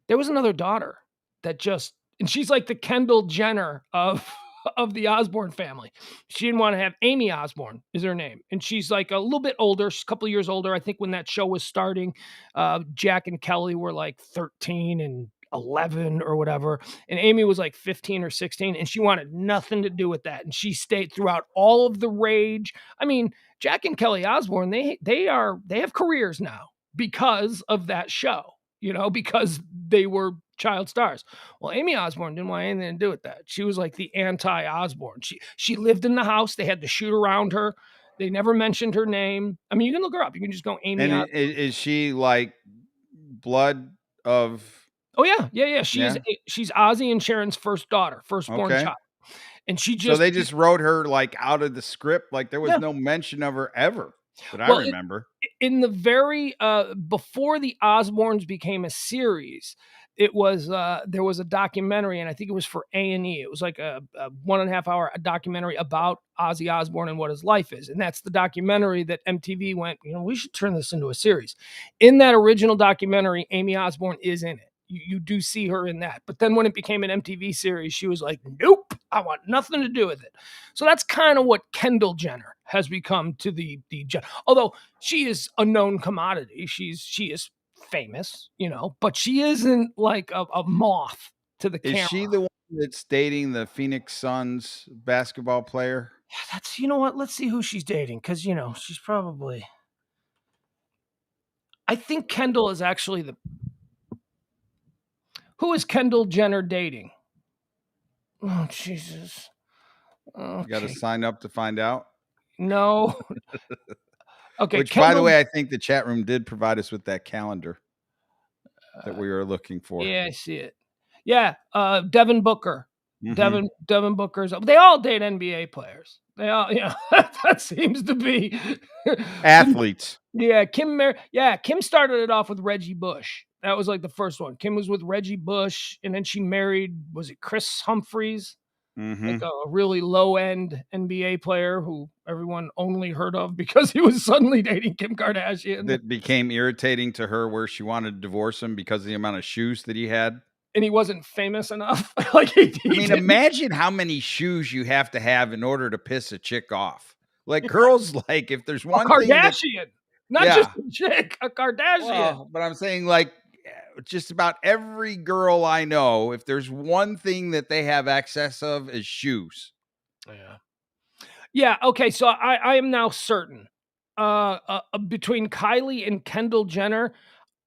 There was another daughter and she's like the Kendall Jenner of the Osbourne family. She didn't want to have Amy Osbourne is her name. And she's like a little bit older. She's a couple of years older. I think when that show was starting, Jack and Kelly were like 13 and 11 or whatever. And Amy was like 15 or 16 and she wanted nothing to do with that. And she stayed throughout all of the rage. I mean, Jack and Kelly Osbourne, they have careers now because of that show, because they were child stars. Well, Amy Osbourne didn't want anything to do with that. She was like the anti-Osbourne. She lived in the house. They had to shoot around her. They never mentioned her name. I mean, you can look her up. You can just go Amy Osbourne. Is she like blood of? Oh yeah. She's Ozzy and Sharon's firstborn child. And she just so they just wrote her like out of the script. Like there was no mention of her ever that I remember. In the very before the Osbournes became a series, it was there was a documentary, and I think it was for A&E. It was like a 1.5 hour documentary about Ozzy Osbourne and what his life is. And that's the documentary that MTV went, we should turn this into a series. In that original documentary, Amy Osbourne is in it. You do see her in that. But then when it became an MTV series, she was like, nope, I want nothing to do with it. So that's kind of what Kendall Jenner has become to the although she is a known commodity. She is famous, but she isn't like a moth to the camera. Is she the one that's dating the Phoenix Suns basketball player? Yeah, that's, you know what? Let's see who she's dating. Cause she's probably, I think Kendall is actually who is Kendall Jenner dating? Oh, Jesus. Okay. You got to sign up to find out. No. Okay. Which, by the way, I think the chat room did provide us with that calendar that we were looking for. Yeah, I see it. Yeah. Devin Booker. Mm-hmm. Devin Booker's. They all date NBA players. They all, that seems to be athletes. Yeah. Kim started it off with Reggie Bush. That was like the first one. Kim was with Reggie Bush, and then she married, was it Chris Humphries? Mm-hmm. Like a really low-end NBA player who everyone only heard of because he was suddenly dating Kim Kardashian. That became irritating to her, where she wanted to divorce him because of the amount of shoes that he had. And he wasn't famous enough. Imagine how many shoes you have to have in order to piss a chick off. Like girls, like if there's one Kardashian, thing not just a chick, a Kardashian. Well, but I'm saying, like, just about every girl I know, if there's one thing that they have excess of, is shoes. Yeah. Okay. So I am now certain. Between Kylie and Kendall Jenner,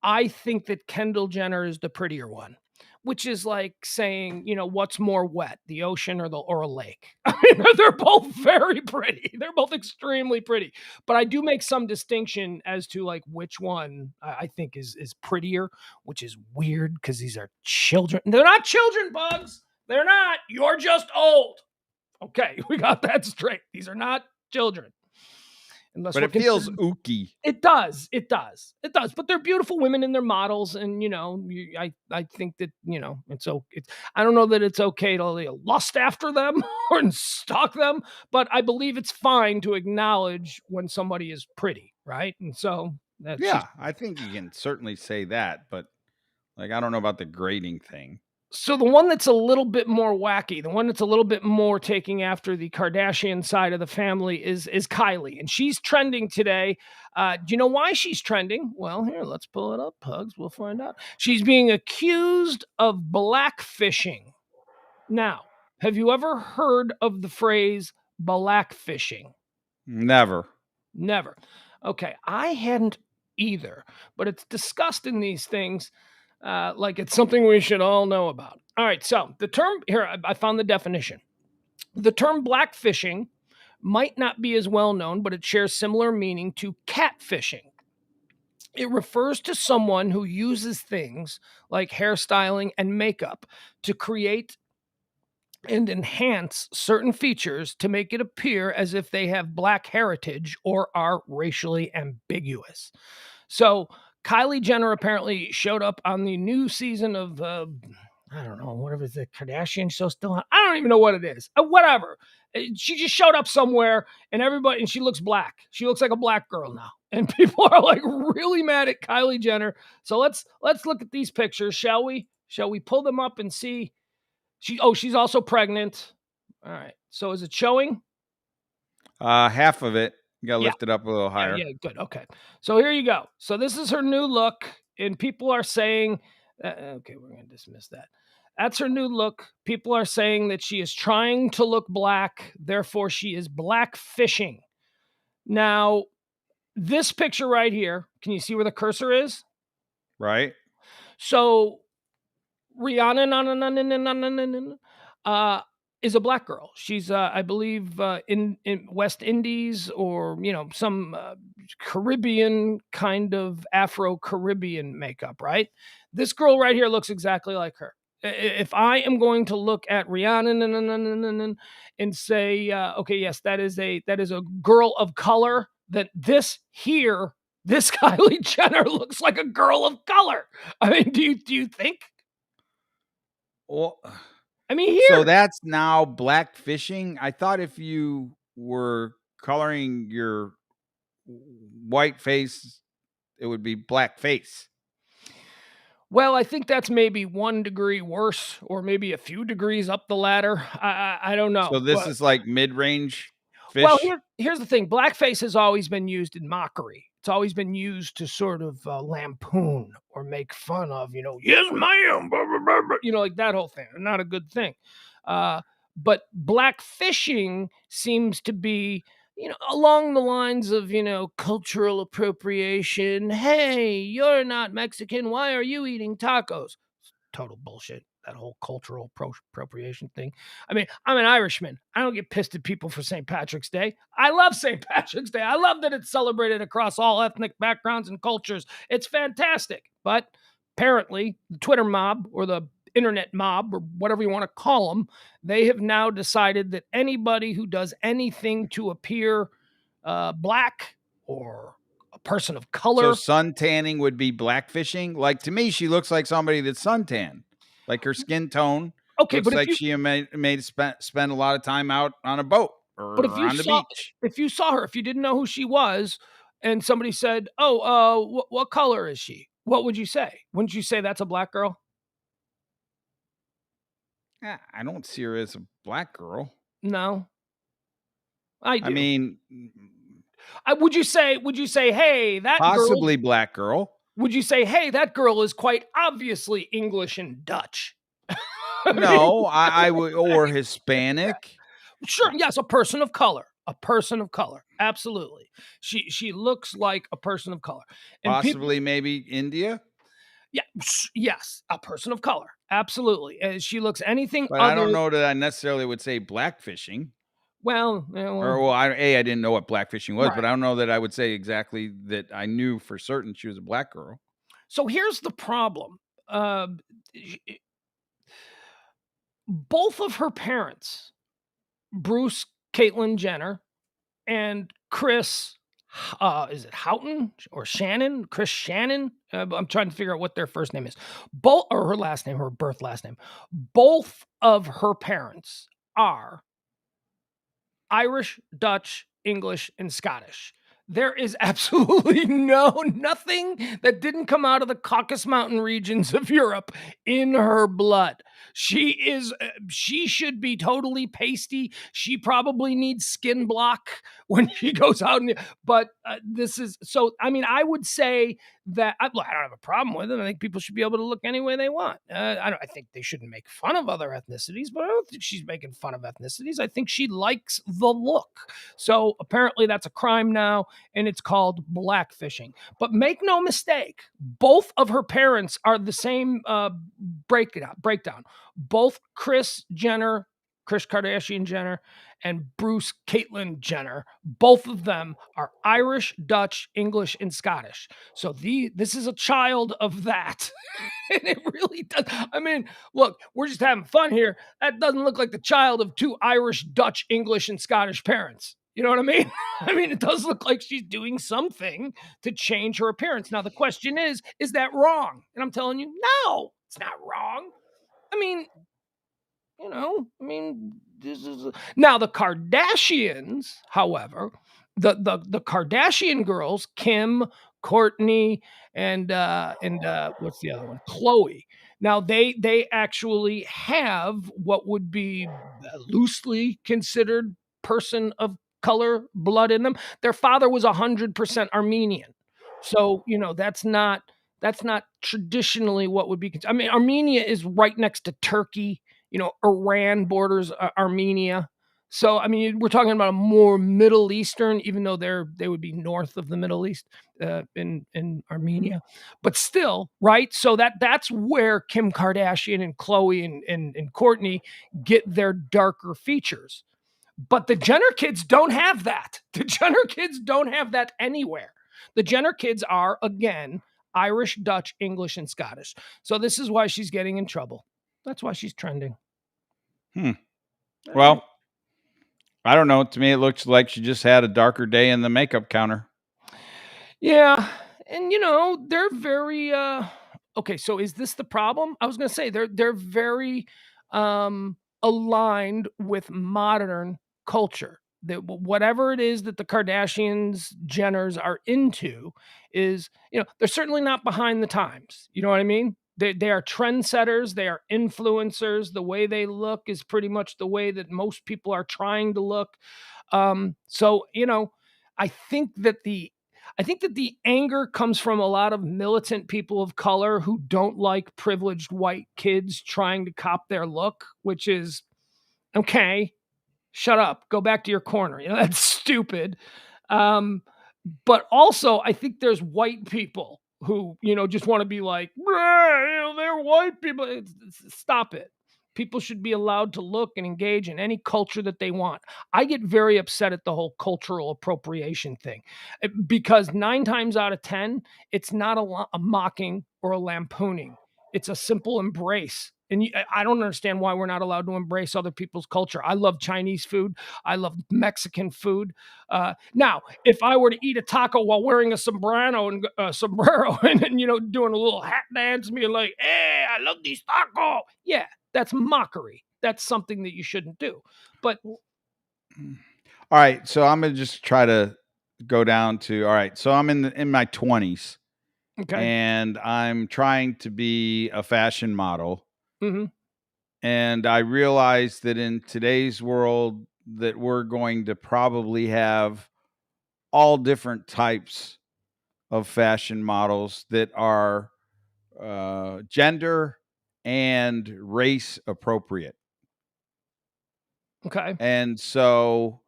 I think that Kendall Jenner is the prettier one, which is like saying, what's more wet, the ocean or a lake? I mean, they're both very pretty. They're both extremely pretty. But I do make some distinction as to like which one I think is prettier, which is weird because these are children. They're not children, Bugs. They're not. You're just old. Okay, we got that straight. These are not children. But it feels ooky. It does. But they're beautiful women and they're models. And, I think that, I don't know that it's okay to lust after them or stalk them, but I believe it's fine to acknowledge when somebody is pretty. Right. And so that's I think you can certainly say that, but like, I don't know about the grading thing. So the one that's a little bit more wacky, the one that's a little bit more taking after the Kardashian side of the family is Kylie. And she's trending today. Do you know why she's trending? Well, here, let's pull it up, Pugs. We'll find out. She's being accused of blackfishing. Now, have you ever heard of the phrase blackfishing? Never. Okay, I hadn't either, but it's discussed in these things. Like it's something we should all know about. All right, so the term here, I found the definition. The term blackfishing might not be as well known, but it shares similar meaning to catfishing. It refers to someone who uses things like hairstyling and makeup to create and enhance certain features to make it appear as if they have black heritage or are racially ambiguous. So Kylie Jenner apparently showed up on the new season of, I don't know, whatever the Kardashian show still on. I don't even know what it is. Whatever. She just showed up somewhere and she looks black. She looks like a black girl now. And people are like really mad at Kylie Jenner. So let's look at these pictures, shall we? Shall we pull them up and see? She's also pregnant. All right. So is it showing? Half of it. You got to lift it up a little higher. Yeah, good. Okay. So here you go. So this is her new look, and people are saying, okay, we're going to dismiss that. That's her new look. People are saying that she is trying to look black, therefore she is blackfishing. Now, this picture right here, can you see where the cursor is? Right. So Rihanna is a black girl. She's, I believe, in West Indies or, some Caribbean kind of Afro-Caribbean makeup, right? This girl right here looks exactly like her. If I am going to look at Rihanna and say, okay, yes, that is a girl of color, that this Kylie Jenner looks like a girl of color. I mean, do you think? Well, I mean, so here. that's now black fishing. I thought if you were coloring your white face, it would be black face. Well, I think that's maybe 1 degree worse, or maybe a few degrees up the ladder. I don't know. So this is like mid-range Well, fish. here's the thing. Blackface has always been used in mockery. It's always been used to sort of lampoon or make fun of, yes, ma'am, blah, blah, blah, blah, like that whole thing. Not a good thing. But black fishing seems to be, along the lines of, cultural appropriation. Hey, you're not Mexican. Why are you eating tacos? Total bullshit. That whole cultural appropriation thing. I mean, I'm an Irishman. I don't get pissed at people for St. Patrick's Day. I love St. Patrick's Day. I love that it's celebrated across all ethnic backgrounds and cultures. It's fantastic. But apparently, the Twitter mob or the internet mob or whatever you want to call them, they have now decided that anybody who does anything to appear black or a person of So color. sun tanning would be black fishing. Like, to me, she looks like somebody that's suntan. Like her skin tone Okay, looks but like she may spend a lot of time out on a boat But if or you on the saw beach. if you saw her, if you didn't know who she was, and somebody said, "Oh, what color is she?" What would you say? Wouldn't you say that's a black girl? I don't see her as a black girl. No, I do. I mean, Would you say, "Hey, that girl"? possibly black girl. Would you say, "Hey, that girl is quite obviously English and Dutch"? No, I would, or Hispanic. Sure, yes, a person of color. A person of color. Absolutely. She looks like a person of color. And Possibly maybe India. Yeah, yes, a person of color. Absolutely. She looks anything But I don't know that I necessarily would say black fishing. Well, Or I didn't know what black fishing was, Right. but I don't know that I would say exactly that I knew for certain she was a black girl. So here's the problem. Both of her parents, Bruce Caitlyn Jenner and Chris, is it Houghton or Shannon? Chris Shannon? I'm trying to figure out what their first name is. Both, or her last name, her birth last name. Both of her parents are Irish, Dutch, English, and Scottish. There is absolutely nothing that didn't come out of the Caucasus Mountain regions of Europe in her blood. She should be totally pasty. She probably needs skin block when she goes out. But this is so. I mean, I would say that I don't have a problem with it. I think people should be able to look any way they want. I think they shouldn't make fun of other ethnicities, but I don't think she's making fun of ethnicities. I think she likes the look. So apparently that's a crime now, and it's called blackfishing. But make no mistake, both of her parents are the same breakdown. Both Kris Kardashian Jenner, and Bruce Caitlyn Jenner, both of them are Irish, Dutch, English, and Scottish. So this is a child of that. And it really does. I mean, look, we're just having fun here. That doesn't look like the child of two Irish, Dutch, English, and Scottish parents. You know what I mean? I mean, it does look like she's doing something to change her appearance. Now, the question is that wrong? And I'm telling you, no, it's not wrong. I mean, this is now the Kardashians, however, the Kardashian girls, Kim, Courtney, and what's the other one? Khloe. Now they actually have what would be loosely considered person of color blood in them. Their father was 100% Armenian. So, that's not traditionally what would be. I mean, Armenia is right next to Turkey. Iran borders Armenia. So, I mean, we're talking about a more Middle Eastern, even though they would be north of the Middle East in Armenia, but still, right? So that's where Kim Kardashian and Khloe and Courtney get their darker features. But the Jenner kids don't have that. The Jenner kids don't have that anywhere. The Jenner kids are, again, Irish, Dutch, English, and Scottish. So this is why she's getting in trouble. That's why she's trending. Well, I don't know. To me, it looks like she just had a darker day in the makeup counter. Yeah. And, they're very okay, so is this the problem? I was going to say they're very aligned with modern culture. That whatever it is that the Kardashians, Jenners are into is, they're certainly not behind the times. You know what I mean? They are trendsetters. They are influencers. The way they look is pretty much the way that most people are trying to look. So, I think that the I think that the anger comes from a lot of militant people of color who don't like privileged white kids trying to cop their look, which is okay. Shut up. Go back to your corner. That's stupid. Um, but also, I think there's white people who, just want to be like, they're white people. Stop it. People should be allowed to look and engage in any culture that they want. I get very upset at the whole cultural appropriation thing because 9 times out of 10, it's not a mocking or a lampooning. It's a simple embrace. And I don't understand why we're not allowed to embrace other people's culture. I love Chinese food. I love Mexican food. Now, if I were to eat a taco while wearing a sombrero and doing a little hat dance, being like, "Hey, I love these tacos," yeah, that's mockery. That's something that you shouldn't do. But all right, so I'm gonna just try to go down to all right. So I'm in my 20s, okay, and I'm trying to be a fashion model. hmm And I realize that in today's world that we're going to probably have all different types of fashion models that are gender and race appropriate. okay. And so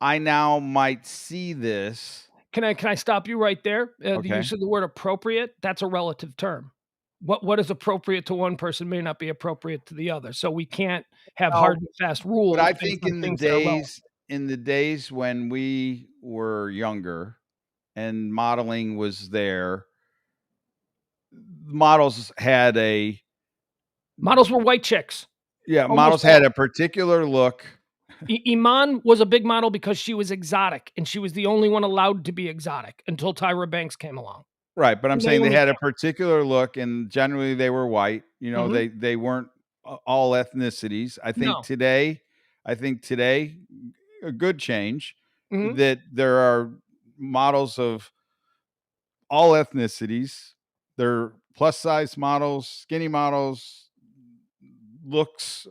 I now might see this. Can I stop you right there? The Okay. use of the word appropriate, that's a relative term. What is appropriate to one person may not be appropriate to the other. So we can't have hard and fast rules. But I based think on things that are relevant. in the days when we were younger and modeling was there, models had a Models were white chicks. models Almost had all. a particular look. Iman was a big model because she was exotic, and she was the only one allowed to be exotic until Tyra Banks came along. Right, but I'm And saying they Naomi had a Campbell. particular look, and generally they were white. Mhm. They weren't all ethnicities. No. I think today, a good change Mhm. that there are models of all ethnicities. They're plus size models, skinny models, looks,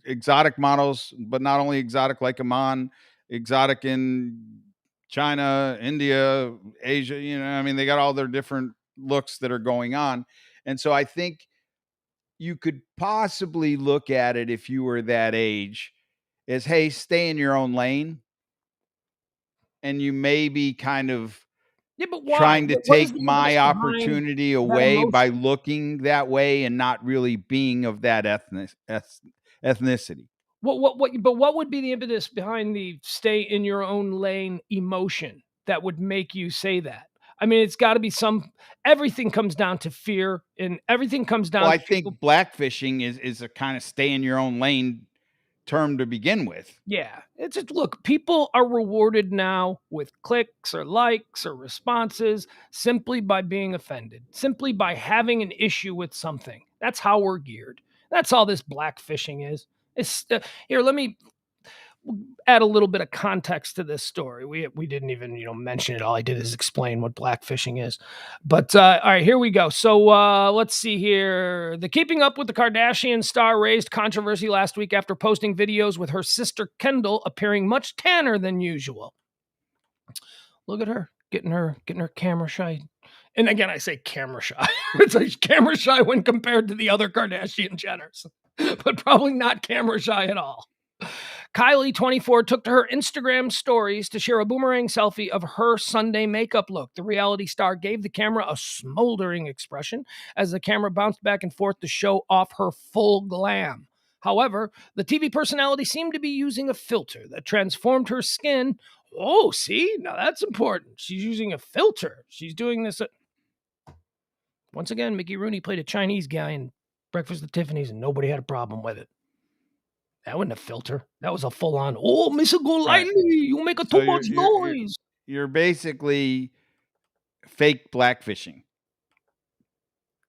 exotic models, but not only exotic like Aman, exotic in China, India, Asia. I mean, they got all their different looks that are going on. And so I think you could possibly look at it if you were that age as, hey, stay in your own lane. And you may be kind of Yeah, but why? trying to What is take the impetus my behind opportunity that away by emotion? looking that way and not really being of that ethnicity. What would be the impetus behind the stay in your own lane emotion that would make you say that? I mean, it's got to be everything comes down to fear, and everything comes Well, down I to people. think blackfishing is a kind of stay in your own lane term to begin with. Yeah, it's just look, people are rewarded now with clicks or likes or responses simply by being offended, simply by having an issue with something. That's how we're geared. That's all this blackfishing is. Here, let me add a little bit of context to this story. We didn't even mention it. All I did is explain what blackfishing is. But all right, here we go. So let's see here. The Keeping Up with the Kardashian star raised controversy last week after posting videos with her sister Kendall appearing much tanner than usual. Look at her getting her camera shy. And again, I say camera shy. It's like camera shy when compared to the other Kardashian Jenners, but probably not camera shy at all. Kylie, 24, took to her Instagram stories to share a boomerang selfie of her Sunday makeup look. The reality star gave the camera a smoldering expression as the camera bounced back and forth to show off her full glam. However, the TV personality seemed to be using a filter that transformed her skin. Oh, see? Now that's important. She's using a filter. She's doing this. Once again, Mickey Rooney played a Chinese guy in Breakfast at Tiffany's, and nobody had a problem with it. That wasn't a filter. That was a full-on, oh, Mr. Golightly, you make too much noise. You're basically fake blackfishing.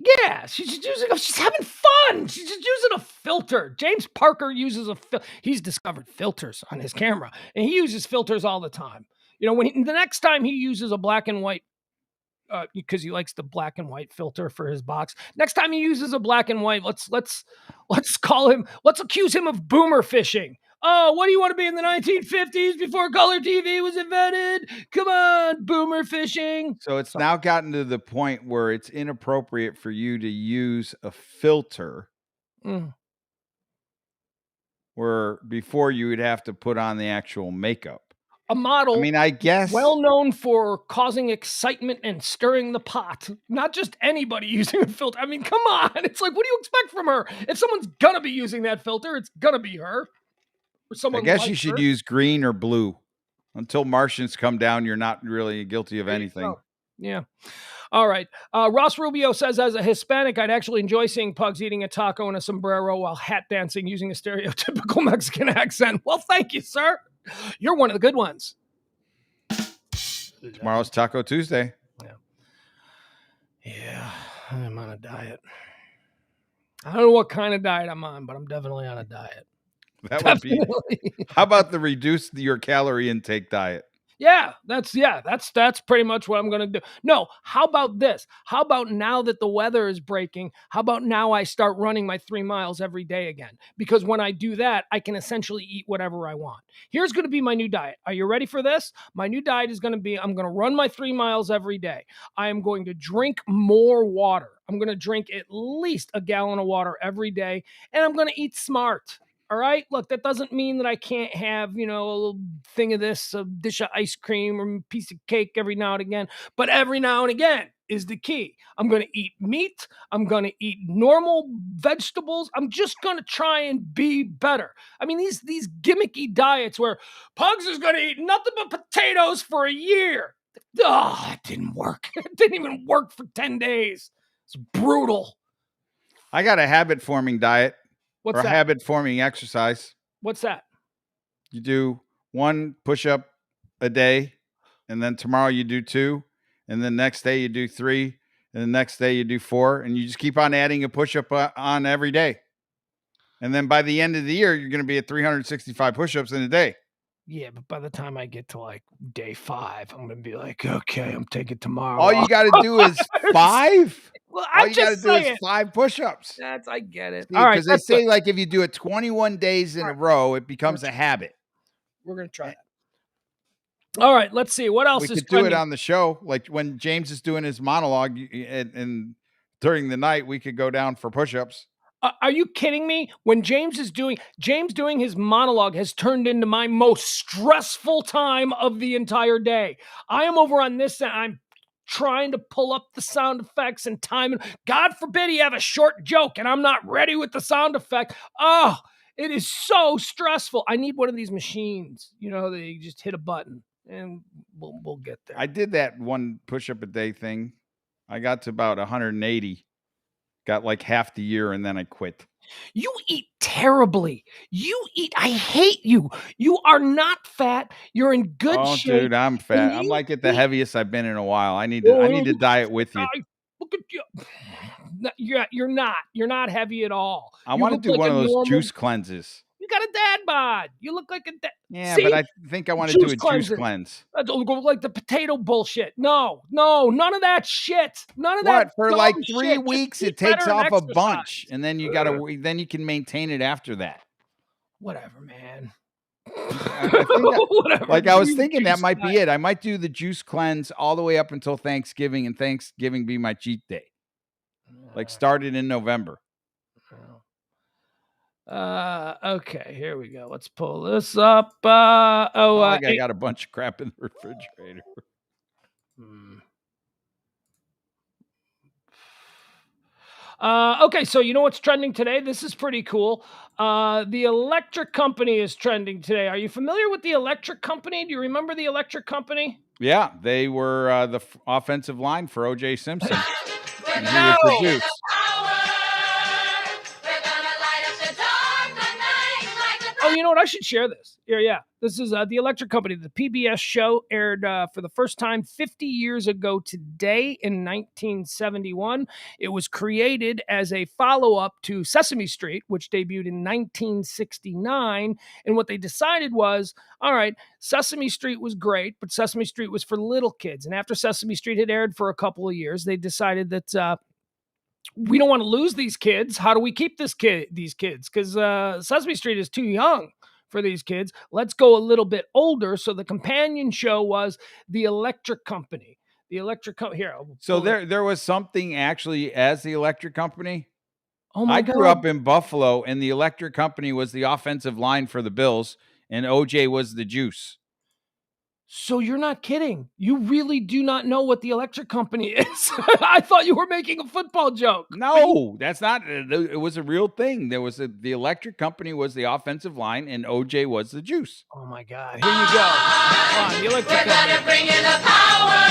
Yeah, she's having fun. She's just using a filter. James Parker uses he's discovered filters on his camera, and he uses filters all the time. You know, the next time he uses a black and white, because he likes the black and white filter for his box. Next time he uses a black and white, let's accuse him of boomer fishing. Oh, what do you want to be in the 1950s before color TV was invented? Come on, boomer fishing. So it's now gotten to the point where it's inappropriate for you to use a filter where before you would have to put on the actual makeup. A model, I mean, I guess, well known for causing excitement and stirring the pot. Not just anybody using a filter. I mean, come on. It's like, what do you expect from her? If someone's going to be using that filter, it's going to be her. Or someone I guess like you should her. use green or blue. Until Martians come down, you're not really guilty of anything. Yeah. All right. Ross Rubio says, as a Hispanic, I'd actually enjoy seeing Pugs eating a taco and a sombrero while hat dancing using a stereotypical Mexican accent. Well, thank you, sir. You're one of the good ones. Tomorrow's Taco Tuesday. Yeah, I'm on a diet. I don't know what kind of diet I'm on, but I'm definitely on a diet. That would be. How about the reduce your calorie intake diet? Yeah, that's pretty much what I'm going to do. No, how about this? How about now that the weather is breaking, how about now I start running my 3 miles every day again? Because when I do that, I can essentially eat whatever I want. Here's going to be my new diet. Are you ready for this? My new diet is going to be, I'm going to run my 3 miles every day. I am going to drink more water. I'm going to drink at least a gallon of water every day, and I'm going to eat smart. All right. Look, that doesn't mean that I can't have, a little thing of this, a dish of ice cream or a piece of cake every now and again. But every now and again is the key. I'm going to eat meat. I'm going to eat normal vegetables. I'm just going to try and be better. I mean, these gimmicky diets where Pugs is going to eat nothing but potatoes for a year. Oh, it didn't work. It didn't even work for 10 days. It's brutal. I got a habit forming diet. What's that? Habit forming exercise. What's that? You do 1 push-up a day, and then tomorrow you do 2, and then next day you do 3, and the next day you do 4, and you just keep on adding a push-up on every day. And then by the end of the year, you're going to be at 365 push-ups in a day. Yeah, but by the time I get to like day 5, I'm going to be like, okay, I'm taking tomorrow. All you got to do is 5? Well, all you got to do is 5 push-ups. I get it. See, all right. Because they say like if you do it 21 days in a row, it becomes a habit. We're going to try that. All right. Let's see. What else we is could do it on the show. Like when James is doing his monologue and during the night, we could go down for push-ups. Are you kidding me? When James doing his monologue has turned into my most stressful time of the entire day. I am over on this, and I'm trying to pull up the sound effects and time. God forbid he have a short joke and I'm not ready with the sound effect. Oh, it is so stressful. I need one of these machines, that you just hit a button and we'll get there. I did that 1 push-up a day thing. I got to about 180. Got like half the year and then I quit. You eat terribly. I hate you. You are not fat. You're in good shape. Dude, I'm fat. I'm like at the heaviest I've been in a while. I need to diet with you. Look at you. You're not heavy at all. I want to do one of those juice cleanses. You got a dad bod. You look like a dad. Yeah, but I think I want to do a juice cleanse. Don't go like the potato bullshit. No, none of that shit. None of that. For like 3 weeks, it takes off a bunch, and then then you can maintain it after that. Whatever, man. Whatever. I was thinking that might be it. I might do the juice cleanse all the way up until Thanksgiving, and Thanksgiving be my cheat day. Like started in November. Okay, here we go. Let's pull this up. I got a bunch of crap in the refrigerator. Okay, so you know what's trending today? This is pretty cool. The electric company is trending today. Are you familiar with the electric company? Do you remember the electric company? Yeah, they were the offensive line for O.J. Simpson. No. Oh, you know what? I should share this. Yeah. This is The Electric Company. The PBS show aired for the first time 50 years ago today in 1971. It was created as a follow-up to Sesame Street, which debuted in 1969. And what they decided was, all right, Sesame Street was great, but Sesame Street was for little kids. And after Sesame Street had aired for a couple of years, they decided that we don't want to lose these kids. How do we keep these kids? Because Sesame Street is too young for these kids. Let's go a little bit older. So the companion show was The Electric Company. The Electric Company. Here. So there was something actually as The Electric Company. Oh my I God. grew up in Buffalo, and The Electric Company was the offensive line for the Bills, and OJ was the juice. So you're not kidding. You really do not know what The Electric Company is. I thought you were making a football joke. No, that's not. It was a real thing. The Electric Company was the offensive line, and OJ was the juice. Oh my God. Here you go. Come on, The Electric Company. We're gonna bring you the power.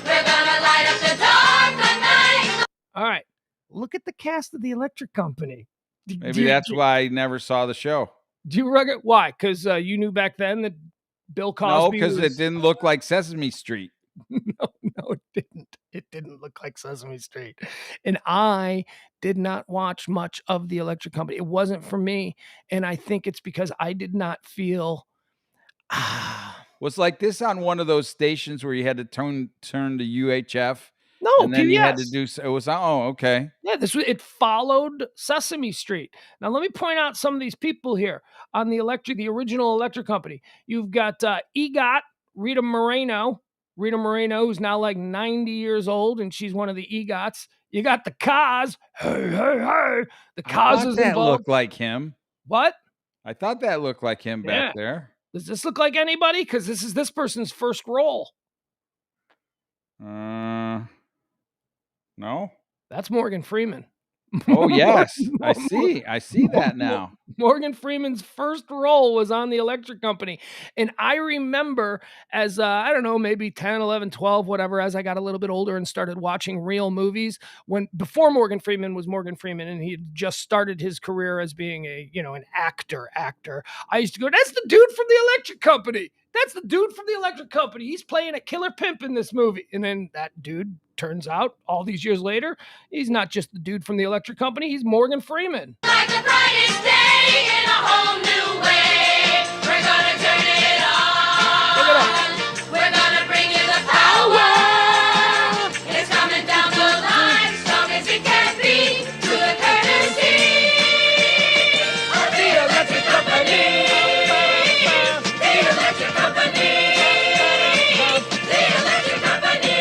We're gonna light up the dark night. All right. Look at the cast of The Electric Company. Maybe that's why I never saw the show. Do you regret why? Because you knew back then that Bill Cosby. No, because it didn't look like Sesame Street. No, it didn't. It didn't look like Sesame Street. And I did not watch much of The Electric Company. It wasn't for me. And I think it's because I did not feel. Was like this on one of those stations where you had to turn to UHF? No, and then PBS. you had to do. It was okay. Yeah, it followed Sesame Street. Now let me point out some of these people here on the original Electric Company. You've got EGOT, Rita Moreno, who's now like 90 years old, and she's one of the EGOTs. You got the Cos. Hey, hey, hey. The Cos is that involved. Looked like him. What? I thought that looked like him back there. Does this look like anybody? Because this is this person's first role. No. That's Morgan Freeman. Oh, yes. I see that now. Morgan Freeman's first role was on The Electric Company. And I remember as, I don't know, maybe 10, 11, 12, whatever, as I got a little bit older and started watching real movies, before Morgan Freeman was Morgan Freeman and he had just started his career as being an actor. I used to go, that's the dude from The Electric Company. That's the dude from The Electric Company. He's playing a killer pimp in this movie. And then that dude turns out all these years later, he's not just the dude from The Electric Company. He's Morgan Freeman. Like the brightest day in a whole new way. We're gonna turn it on. Look it up. We're gonna bring you the power. It's coming down the line, strong as it can be, to the courtesy of The Electric Company. The Electric Company. The Electric Company.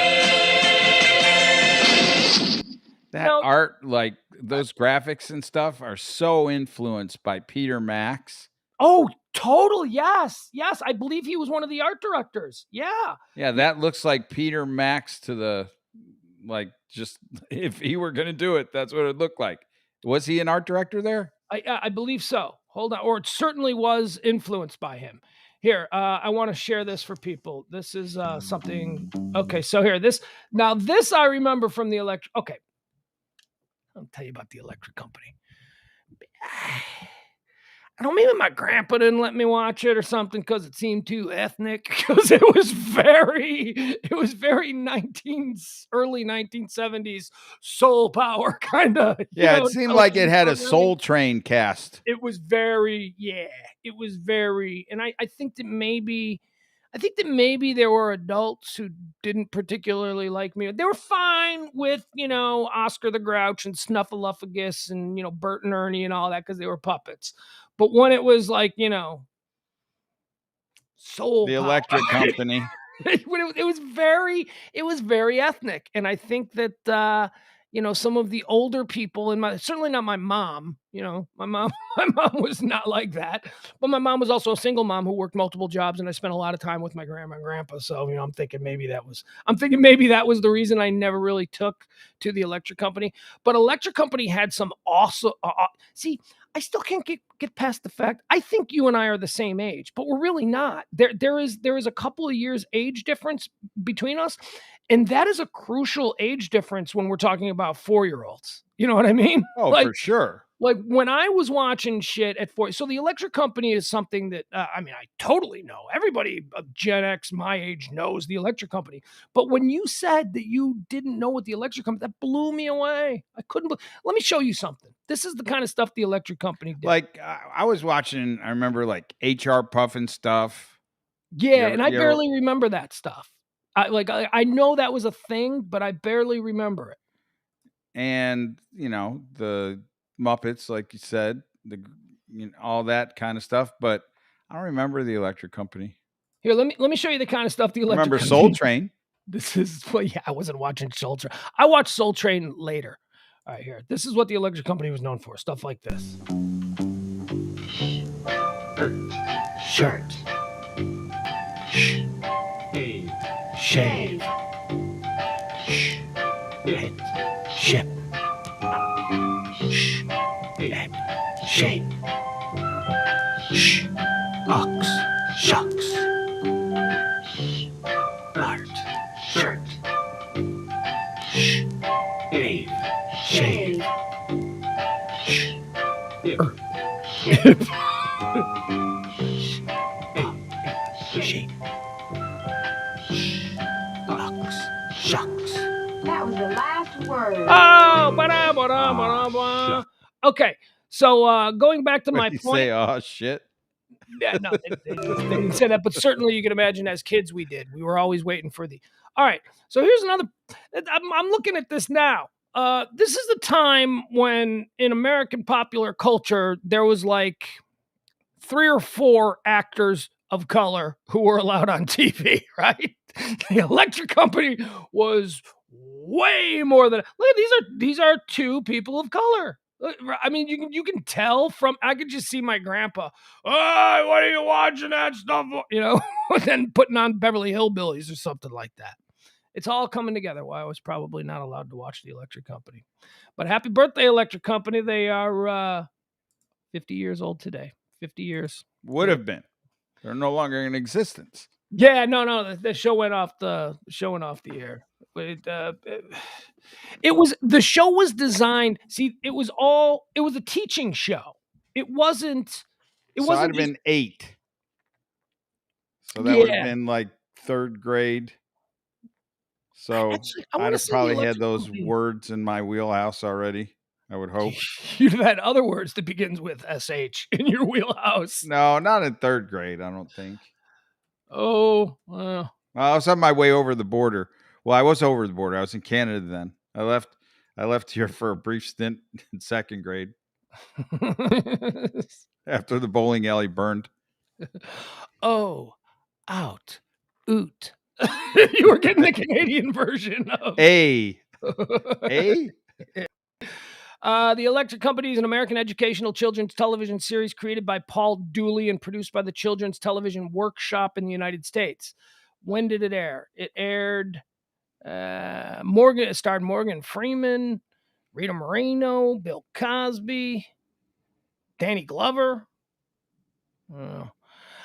That art, like those graphics and stuff, are so influenced by Peter Max. Oh, total. Yes. I believe he was one of the art directors. Yeah. Yeah, that looks like Peter Max to the, just if he were going to do it, that's what it looked like. Was he an art director there? I believe so. Hold on. Or it certainly was influenced by him. Here, I want to share this for people. This is something. Okay, so here, this I remember from the Electric. Okay. I'll tell you about The Electric Company. I don't maybe my grandpa didn't let me watch it or something because it seemed too ethnic. Because it was very early 1970s soul power kind of. Yeah, it seemed like it had a Soul Train cast. It was very, and I think that maybe there were adults who didn't particularly like me. They were fine with, Oscar the Grouch and Snuffleupagus and, Bert and Ernie and all that because they were puppets. But when it was like, soul The power, Electric Company. it was very ethnic. And I think that, some of the older people certainly not my mom, my mom was not like that, but my mom was also a single mom who worked multiple jobs. And I spent a lot of time with my grandma and grandpa. So, I'm thinking maybe that was the reason I never really took to The Electric Company. But Electric Company had some awesome, see, I still can't get past the fact, I think you and I are the same age, but we're really not. There is a couple of years age difference between us. And that is a crucial age difference when we're talking about 4-year-olds. You know what I mean? Oh, for sure. Like when I was watching shit at 40, so the Electric Company is something that, I mean, I totally know. Everybody of Gen X, my age, knows the Electric Company. But when you said that you didn't know what the Electric Company, that blew me away. I couldn't. Let me show you something. This is the kind of stuff the Electric Company did. Like I was watching, I remember like HR Puffin stuff. Yeah, and I barely remember that stuff. I know that was a thing, but I barely remember it. And the Muppets, like you said, all that kind of stuff. But I don't remember the Electric Company. Here, let me show you the kind of stuff the Electric Company. Soul Train. This is I wasn't watching Soul Train. I watched Soul Train later. All right, here. This is what the Electric Company was known for. Stuff like this. Shirt. Shave. Hit. Ship. Head. Shape. Ox. Shucks. Art. Shirt. Shave. Shave. Shape. Ox. Shucks. That was the last word. Oh, ba-da-ba-da-ba-da-ba. Okay, so going back to my point. Say, oh shit. Yeah, no, they didn't say that, but certainly you can imagine as kids we did. We were always waiting for the. All right, so here's another. I'm looking at this now. This is the time when in American popular culture there was like 3 or 4 actors of color who were allowed on TV, right? The Electric Company was way more than. Look, these are 2 people of color. I mean, you can tell from. I could just see my grandpa. Oh, what are you watching that stuff? And then putting on Beverly Hillbillies or something like that. It's all coming together. Why I was probably not allowed to watch the Electric Company. But happy birthday, Electric Company! They are 50 years old today. 50 years would have been. They're no longer in existence. Yeah, no, the show went off the air. It was the show was designed. See, it was a teaching show. It wasn't. I'd have been 8. So that would have been like 3rd grade. So I'd have probably had those words in my wheelhouse already. I would hope. You'd have had other words that begins with SH in your wheelhouse. No, not in 3rd grade, I don't think. Oh, well. I was on my way over the border. Well, I was over the border. I was in Canada then. I left here for a brief stint in 2nd grade. After the bowling alley burned. Oh, out, oot. You were getting the Canadian version of A. The Electric Company is an American educational children's television series created by Paul Dooley and produced by the Children's Television Workshop in the United States. When did it air? It aired. It starred Morgan Freeman, Rita Moreno, Bill Cosby, Danny Glover.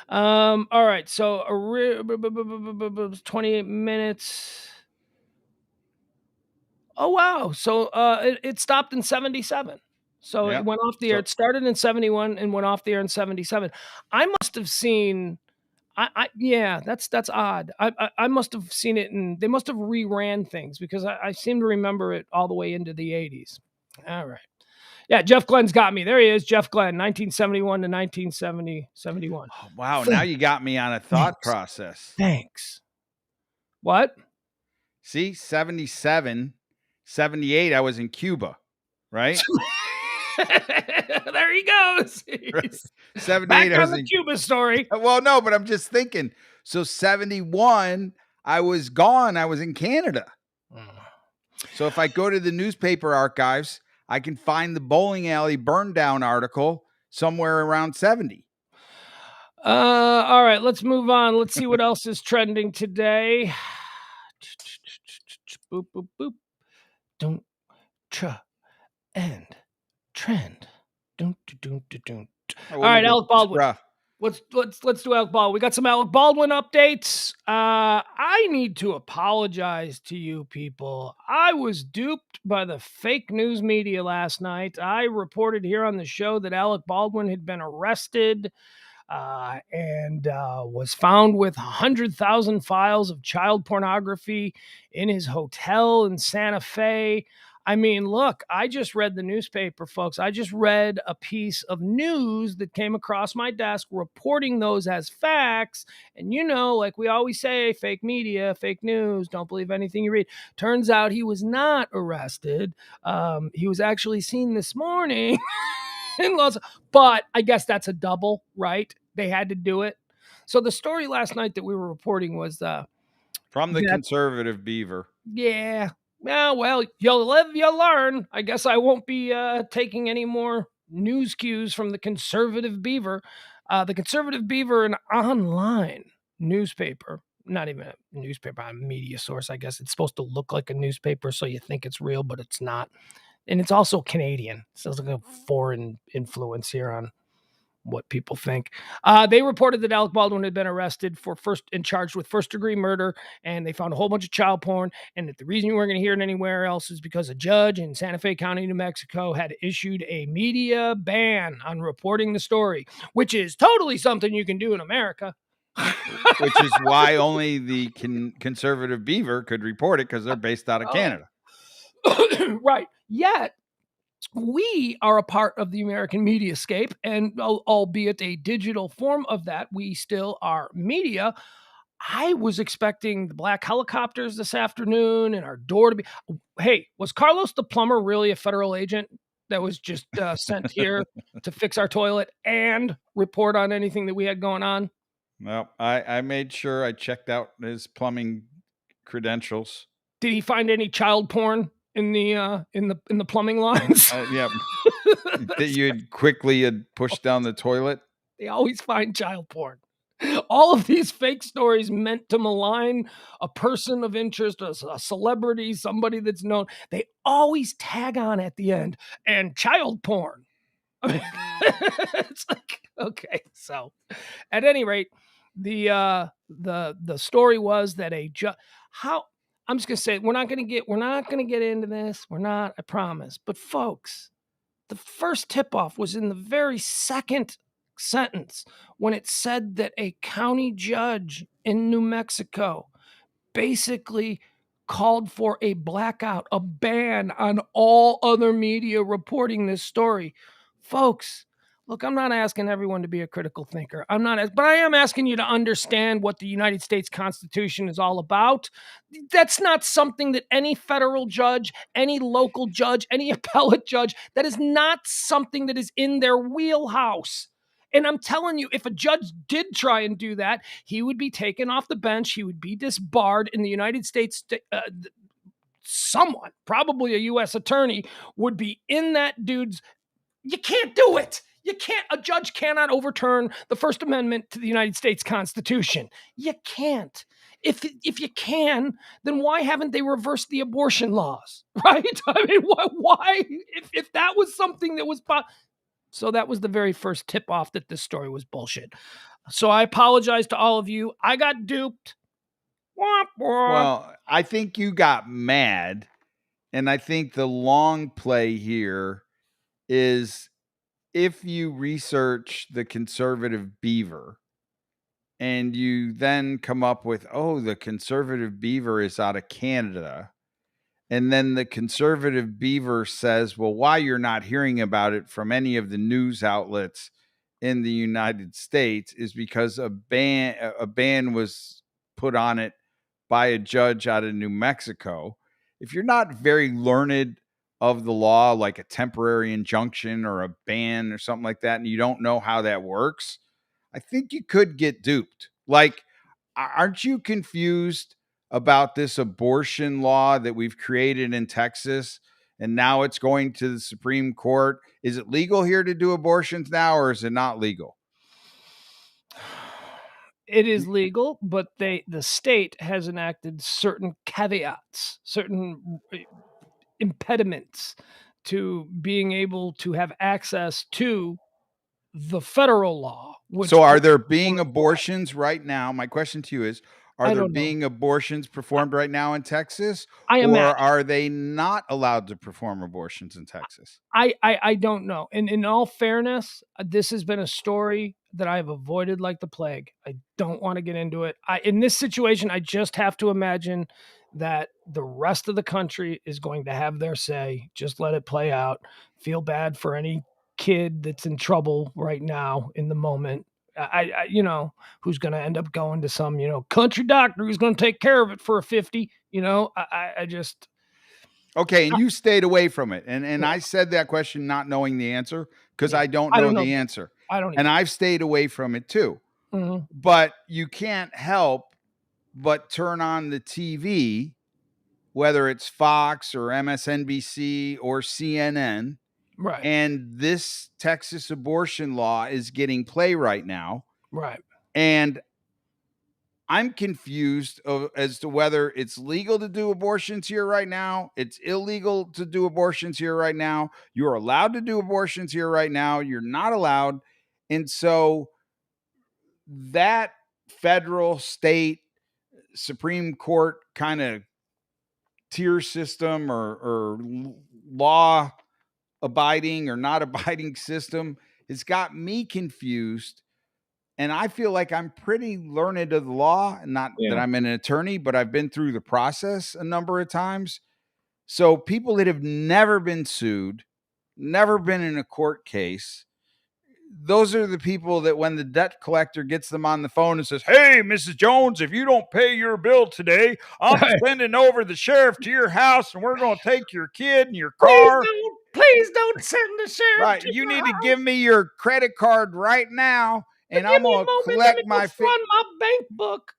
All right, so 28 minutes. Oh wow! So it stopped in 77. So it went off the air. It started in 71 and went off the air in 77. I must have seen. That's odd. I must have seen it, and they must have reran things because I seem to remember it all the way into the 80s. All right. Yeah, Jeff Glenn's got me. There he is, Jeff Glenn, 1971 to 1971. Oh, wow, now you got me on a thought process. Thanks. What? See, 77, 78, I was in Cuba, right? There he goes. Right. 78, back I was on the Cuba story. Well, no, but I'm just thinking. So 71, I was gone. I was in Canada. So if I go to the newspaper archives, I can find the bowling alley burn down article somewhere around 70. All right, let's move on. Let's see what else is trending today. Boop, boop, boop. Don't and trend. Don't. All right, Alec Baldwin. Let's do Alec Baldwin. We got some Alec Baldwin updates. I need to apologize to you people. I was duped by the fake news media last night. I reported here on the show that Alec Baldwin had been arrested and was found with 100,000 files of child pornography in his hotel in Santa Fe. I mean, look, I just read the newspaper, folks. I just read a piece of news that came across my desk reporting those as facts. And, like we always say, fake media, fake news, don't believe anything you read. Turns out he was not arrested. He was actually seen this morning in Los, but I guess that's a double, right? They had to do it. So the story last night that we were reporting was from the conservative Beaver. Yeah. Yeah, well, you'll live, you'll learn. I guess I won't be taking any more news cues from the conservative Beaver. The conservative Beaver, an online newspaper, not even a newspaper, a media source, I guess. It's supposed to look like a newspaper, so you think it's real, but it's not. And it's also Canadian. So it's like a foreign influence here on what people think. They reported that Alec Baldwin had been arrested and charged with first-degree murder, and they found a whole bunch of child porn, and that the reason you weren't going to hear it anywhere else is because a judge in Santa Fe County, New Mexico, had issued a media ban on reporting the story, which is totally something you can do in America. Which is why only the conservative Beaver could report it, because they're based out of Canada. Right. Yet, we are a part of the American mediascape, and albeit a digital form of that, we still are media. I was expecting the black helicopters this afternoon and our door to be. Hey, was Carlos the plumber really a federal agent that was just sent here to fix our toilet and report on anything that we had going on? Well, I made sure I checked out his plumbing credentials. Did he find any child porn in the plumbing lines? Yeah, that you had quickly pushed down the toilet. They always find child porn. All of these fake stories meant to malign a person of interest, a celebrity, somebody that's known, they always tag on at the end, and child porn. I mean, it's like, okay, so at any rate, the story was that I'm just gonna say we're not gonna get into this. We're not, I promise. But folks, the first tip-off was in the very second sentence when it said that a county judge in New Mexico basically called for a blackout, a ban on all other media reporting this story. Folks, look, I'm not asking everyone to be a critical thinker. But I am asking you to understand what the United States Constitution is all about. That's not something that any federal judge, any local judge, any appellate judge, that is not something that is in their wheelhouse. And I'm telling you, if a judge did try and do that, he would be taken off the bench. He would be disbarred in the United States. Someone, probably a U.S. attorney, would be in that dude's. You can't do it. A judge cannot overturn the First Amendment to the United States Constitution. You can't. If you can, then why haven't they reversed the abortion laws? Right? I mean, why? If that was something that was... So that was the very first tip-off that this story was bullshit. So I apologize to all of you. I got duped. Well, I think you got mad, and I think the long play here is if you research the conservative Beaver and you then come up with, oh, the conservative Beaver is out of Canada. And then the conservative Beaver says, well, why you're not hearing about it from any of the news outlets in the United States is because a ban was put on it by a judge out of New Mexico. If you're not very learned of the law, like a temporary injunction or a ban or something like that, and you don't know how that works, I think you could get duped. Like, aren't you confused about this abortion law that we've created in Texas? And now it's going to the Supreme Court. Is it legal here to do abortions now, or is it not legal? It is legal, but the state has enacted certain caveats, certain impediments to being able to have access to the federal law. Which So are there being abortions right now? My question to you is, are I there don't know. being abortions performed right now in Texas? I Or imagine. are they not allowed to perform abortions in Texas? I don't know. And in all fairness, this has been a story that I've avoided like the plague. I don't want to get into it. In this situation, I just have to imagine that the rest of the country is going to have their say. Just let it play out. Feel bad for any kid that's in trouble right now in the moment. Who's going to end up going to some, country doctor who's going to take care of it for a 50, I just. Okay, and you stayed away from it. And I said that question not knowing the answer because I don't know the answer. I don't and I've stayed away from it too. Mm-hmm. But you can't help but turn on the TV, whether it's Fox or MSNBC or CNN. Right. And this Texas abortion law is getting play right now. Right. And I'm confused as to whether it's legal to do abortions here right now. It's illegal to do abortions here right now. You're allowed to do abortions here right now. You're not allowed. And so that federal, state, Supreme Court kind of tier system or law abiding or not abiding system has got me confused. And I feel like I'm pretty learned of the law. Not that I'm an attorney, but I've been through the process a number of times. So people that have never been sued, never been in a court case, those are the people that when the debt collector gets them on the phone and says, "Hey, Mrs. Jones, if you don't pay your bill today, I'm sending over the sheriff to your house and we're going to take your kid and your car. Please don't send the sheriff. Right. You need to give me your credit card right now. And I'm going to collect my run my bank book."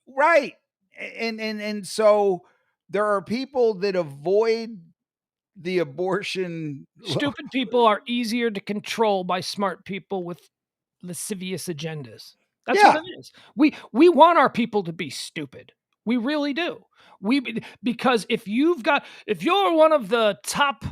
Right. And so there are people that avoid the abortion. Stupid people are easier to control by smart people with lascivious agendas. That's what it is. We want our people to be stupid. We really do. Because if you're one of the top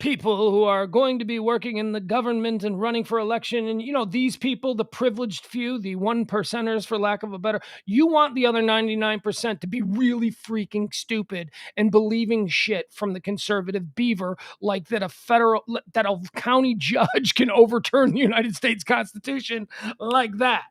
people who are going to be working in the government and running for election, and these people, the privileged few, the 1%ers for lack of a better, you want the other 99% to be really freaking stupid and believing shit from the conservative beaver, like that a county judge can overturn the United States Constitution like that.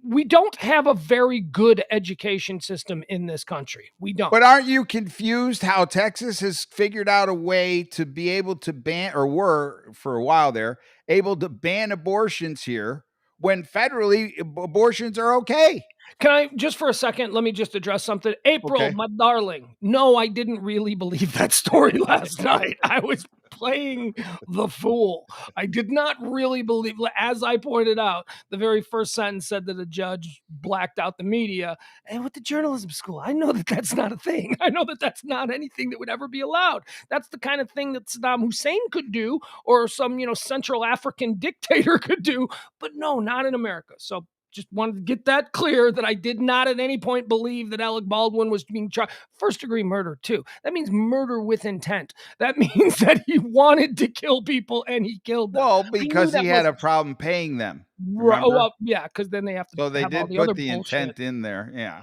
We don't have a very good education system in this country. We don't. But aren't you confused how Texas has figured out a way to be able to ban, or were for a while there, able to ban abortions here when federally abortions are okay? Can I just for a second, let me just address something. April, my darling. No, I didn't really believe that story last night. I was playing the fool. I did not really believe, as I pointed out, the very first sentence said that a judge blacked out the media. And with the journalism school, I know that that's not a thing. I know that that's not anything that would ever be allowed. That's the kind of thing that Saddam Hussein could do, or some, Central African dictator could do, but no, not in America. So just wanted to get that clear, that I did not at any point believe that Alec Baldwin was being charged. First-degree murder, too. That means murder with intent. That means that he wanted to kill people and he killed them. Well, because he had a problem paying them. Right. Oh, well, yeah, because then they have to. So they have did all the put other the bullshit intent in there. Yeah.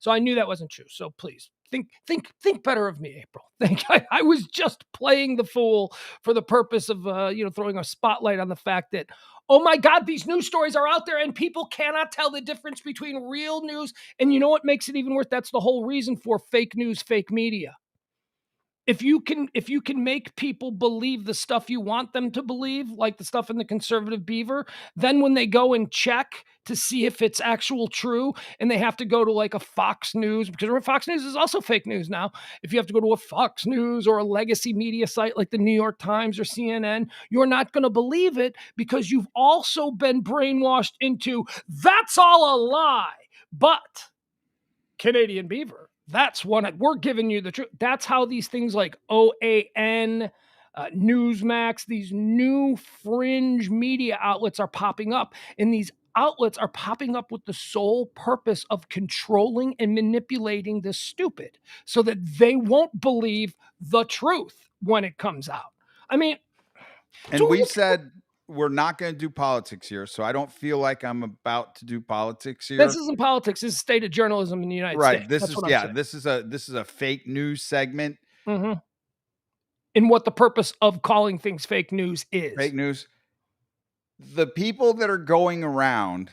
So I knew that wasn't true. So please think better of me, April. I was just playing the fool for the purpose of throwing a spotlight on the fact that, oh my God, these news stories are out there and people cannot tell the difference between real news. And you know what makes it even worse? That's the whole reason for fake news, fake media. If you can make people believe the stuff you want them to believe, like the stuff in the conservative beaver, then when they go and check to see if it's actual true, and they have to go to like a Fox News, because Fox News is also fake news now. If you have to go to a Fox News or a legacy media site like the New York Times or CNN, you're not going to believe it because you've also been brainwashed into that's all a lie. But Canadian beaver, that's one. We're giving you the truth. That's how these things like OAN, Newsmax, these new fringe media outlets are popping up. And these outlets are popping up with the sole purpose of controlling and manipulating the stupid so that they won't believe the truth when it comes out. I mean, and we said we're not going to do politics here, so I don't feel like I'm about to do politics here. This isn't politics. This is state of journalism in the United States. Right. This That's is what I'm saying. this is a fake news segment. Mhm. And what the purpose of calling things fake news is. Fake news. The people that are going around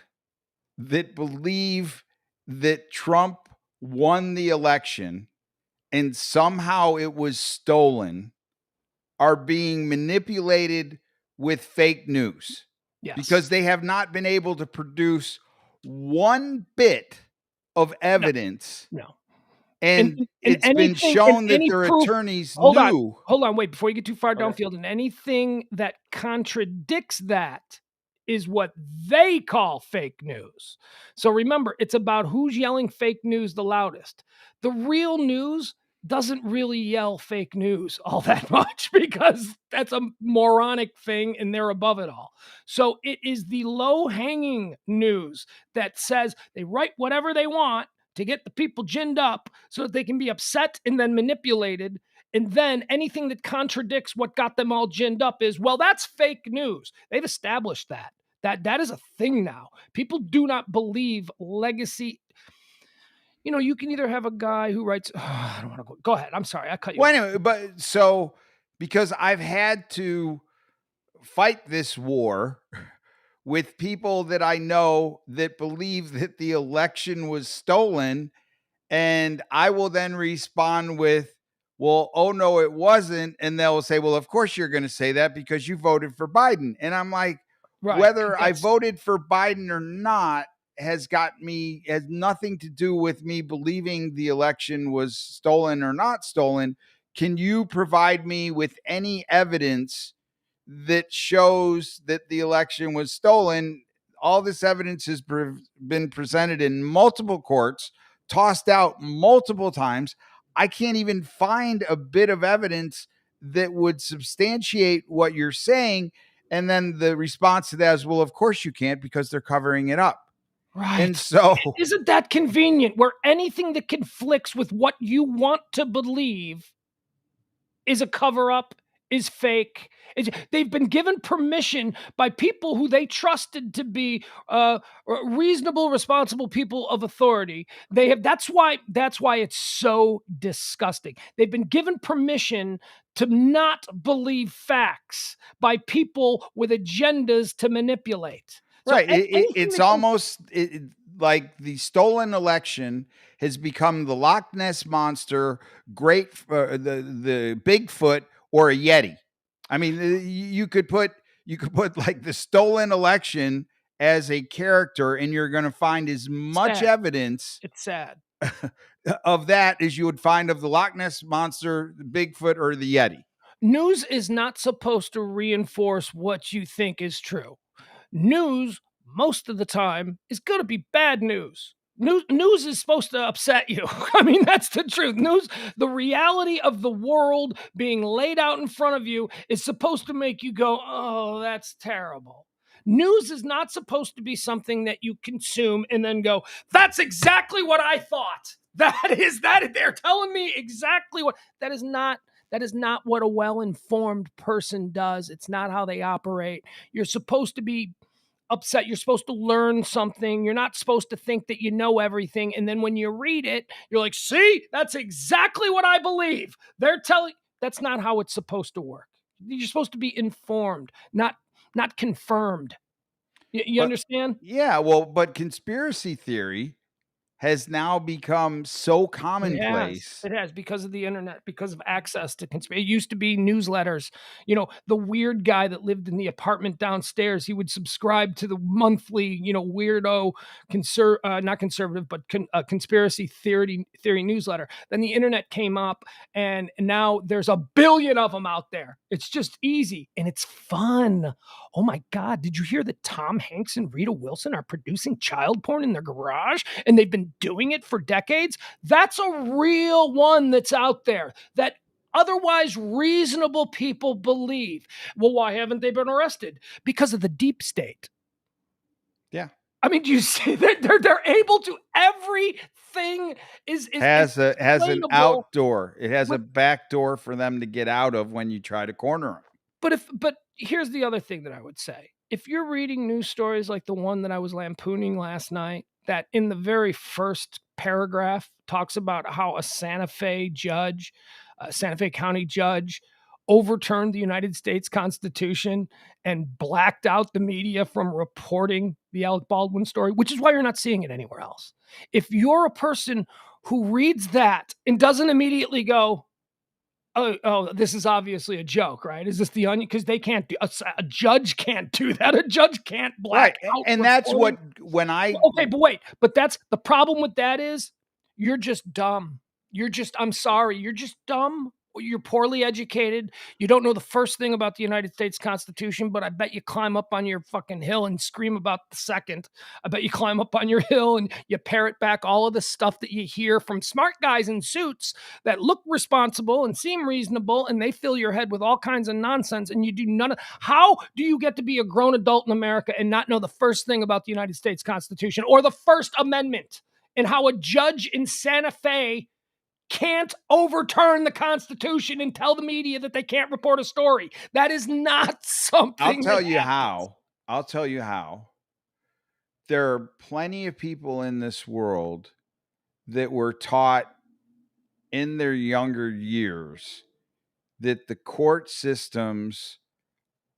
that believe that Trump won the election and somehow it was stolen are being manipulated with fake news. Yes. Because they have not been able to produce one bit of evidence. No. And it's been shown that their attorneys knew. Hold on, wait, before you get too far downfield. And anything that contradicts that is what they call fake news. So remember, it's about who's yelling fake news the loudest. The real news doesn't really yell fake news all that much because that's a moronic thing and they're above it all. So it is the low-hanging news that says they write whatever they want to get the people ginned up so that they can be upset and then manipulated. And then anything that contradicts what got them all ginned up is, well, that's fake news. They've established that. That is a thing now. People do not believe legacy. You know, you can either have a guy who writes, I don't want to go ahead. I'm sorry. I cut you Well, off. anyway, but so because I've had to fight this war with people that I know that believe that the election was stolen, and I will then respond with, well, oh no, it wasn't. And they'll say, well, of course you're going to say that because you voted for Biden. And I'm like, Right, whether I voted for Biden or not has nothing to do with me believing the election was stolen or not stolen. Can you provide me with any evidence that shows that the election was stolen? All this evidence has been presented in multiple courts, tossed out multiple times. I can't even find a bit of evidence that would substantiate what you're saying. And then the response to that is, well, of course you can't because they're covering it up. Right. And so isn't that convenient where anything that conflicts with what you want to believe is a cover up, is fake. They've been given permission by people who they trusted to be reasonable, responsible people of authority. They have. That's why it's so disgusting. They've been given permission to not believe facts by people with agendas to manipulate. So right. It's almost like the stolen election has become the Loch Ness monster, the Bigfoot, or a Yeti. I mean, you could put like the stolen election as a character, and you're going to find as much evidence. It's sad of that as you would find of the Loch Ness monster, the Bigfoot, or the Yeti. News is not supposed to reinforce what you think is true. News, most of the time, is going to be bad news. News is supposed to upset you. I mean, that's the truth. News, the reality of the world being laid out in front of you is supposed to make you go, oh, that's terrible. News is not supposed to be something that you consume and then go, that's exactly what I thought. They're telling me exactly what. That is not what a well-informed person does. It's not how they operate. You're supposed to be upset. You're supposed to learn something. You're not supposed to think that you know everything. And then when you read it, you're like, see, that's exactly what I believe. They're telling. That's not how it's supposed to work. You're supposed to be informed, not confirmed. You understand? Yeah. Well, but conspiracy theory has now become so commonplace. It has because of the internet, because of access to conspiracy. It used to be newsletters. You know, the weird guy that lived in the apartment downstairs, he would subscribe to the monthly, weirdo, not conservative, but conspiracy theory newsletter. Then the internet came up, and now there's a billion of them out there. It's just easy, and it's fun. Oh my God, did you hear that Tom Hanks and Rita Wilson are producing child porn in their garage? And they've been doing it for decades? That's a real one that's out there that otherwise reasonable people believe. Well, why haven't they been arrested? Because of the deep state. Yeah. I mean, do you see that they're able to, everything has an outdoor. It has a back door for them to get out of when you try to corner them. But here's the other thing that I would say. If you're reading news stories like the one that I was lampooning last night, that in the very first paragraph talks about how a Santa Fe County judge overturned the United States Constitution and blacked out the media from reporting the Alec Baldwin story, which is why you're not seeing it anywhere else. If you're a person who reads that and doesn't immediately go, oh, this is obviously a joke, right? Is this the Onion? Because they can't do a judge can't do that. A judge can't black out. And that's what Okay, but wait, but that's the problem with that is you're just dumb. I'm sorry, you're just dumb. You're poorly educated. You don't know the first thing about the United States Constitution, but I bet you climb up on your fucking hill and scream about the second. I bet you climb up on your hill and you parrot back all of the stuff that you hear from smart guys in suits that look responsible and seem reasonable, and they fill your head with all kinds of nonsense, and you do none of. How do you get to be a grown adult in America and not know the first thing about the United States Constitution or the First Amendment, and how a judge in Santa Fe can't overturn the Constitution and tell the media that they can't report a story? That is not something. I'll tell you how. There are plenty of people in this world that were taught in their younger years that the court systems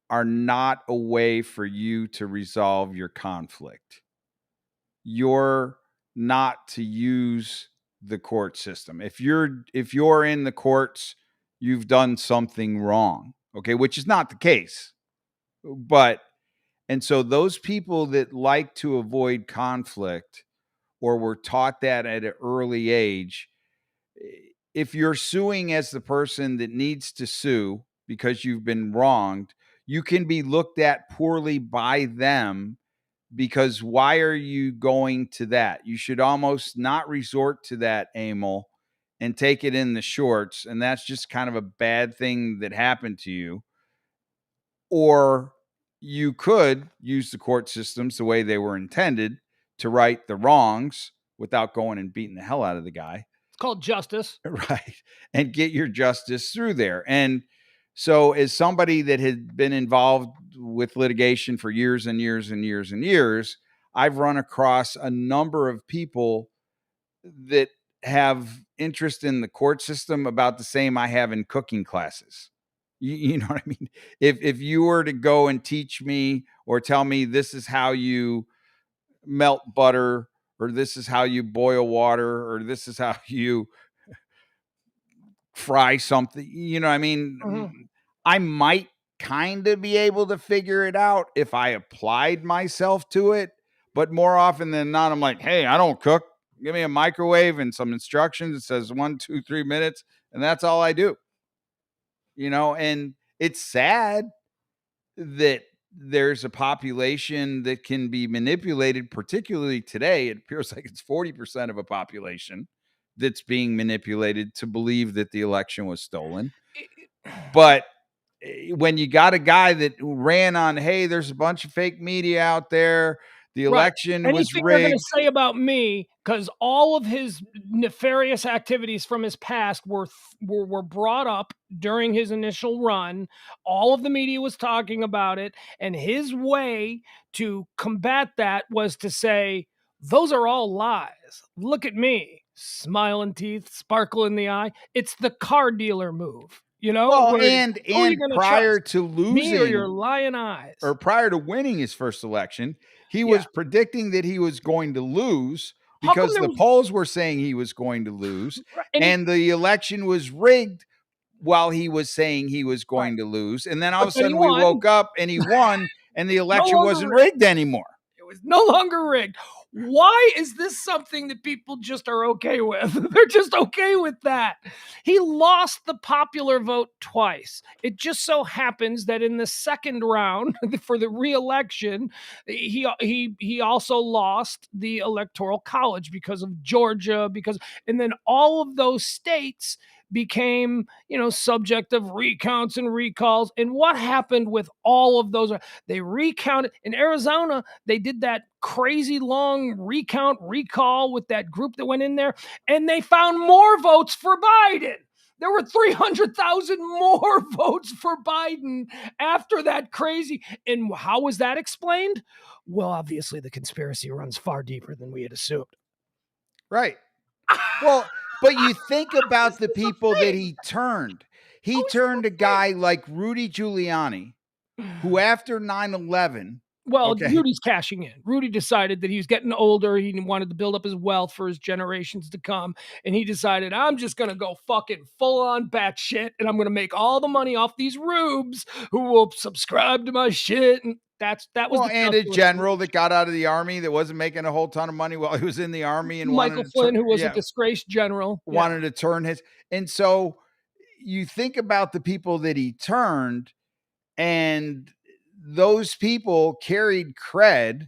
are not a way for you to resolve your conflict. You're not to use the court system. If you're in the courts, you've done something wrong. Okay, which is not the case. And so those people that like to avoid conflict or were taught that at an early age, if you're suing as the person that needs to sue because you've been wronged, you can be looked at poorly by them, because why are you going to that? You should almost not resort to that, Emil, and take it in the shorts. And that's just kind of a bad thing that happened to you. Or you could use the court systems the way they were intended to right the wrongs without going and beating the hell out of the guy. It's called justice. Right. And get your justice through there. And so as somebody that had been involved with litigation for years and years and years and years, I've run across a number of people that have interest in the court system about the same I have in cooking classes. You know what I mean? If you were to go and teach me or tell me this is how you melt butter, or this is how you boil water, or this is how you fry something, you know what I mean? Mm-hmm. I might kind of be able to figure it out if I applied myself to it. But more often than not, I'm like, hey, I don't cook. Give me a microwave and some instructions. It says 1, 2, 3 minutes. And that's all I do. You know, and it's sad that there's a population that can be manipulated, particularly today. It appears like it's 40% of a population that's being manipulated to believe that the election was stolen. But when you got a guy that ran on, hey, there's a bunch of fake media out there, the election was rigged. Anything you're going to say about me, because all of his nefarious activities from his past were brought up during his initial run. All of the media was talking about it, and his way to combat that was to say, those are all lies. Look at me, smiling teeth, sparkle in the eye. It's the car dealer move. You know, well, and prior to losing, me or your lying eyes, or prior to winning his first election, he was predicting that he was going to lose because the polls were saying he was going to lose, and the election was rigged while he was saying he was going to lose. And then all of a sudden we woke up and he won, and the election wasn't rigged anymore. It was no longer rigged. Why is this something that people just are okay with? They're just okay with that. He lost the popular vote twice. It just so happens that in the second round for the re-election, he also lost the Electoral College because of Georgia, and then all of those states became, subject of recounts and recalls. And what happened with all of those? They recounted in Arizona. They did that crazy long recall with that group that went in there, and they found more votes for Biden. There were 300,000 more votes for Biden after that crazy. And how was that explained? Well, obviously the conspiracy runs far deeper than we had assumed. Right. Well, but you think about the people that he turned. He turned a guy like Rudy Giuliani, who after 9/11. Well, Rudy's cashing in. Rudy decided that he was getting older. He wanted to build up his wealth for his generations to come. And he decided, I'm just going to go fucking full on batshit. And I'm going to make all the money off these rubes who will subscribe to my shit. And that was well, and a general that got out of the army that wasn't making a whole ton of money while he was in the army, and Michael Flynn, who was a disgraced general, wanted to turn his. And so you think about the people that he turned, and those people carried cred,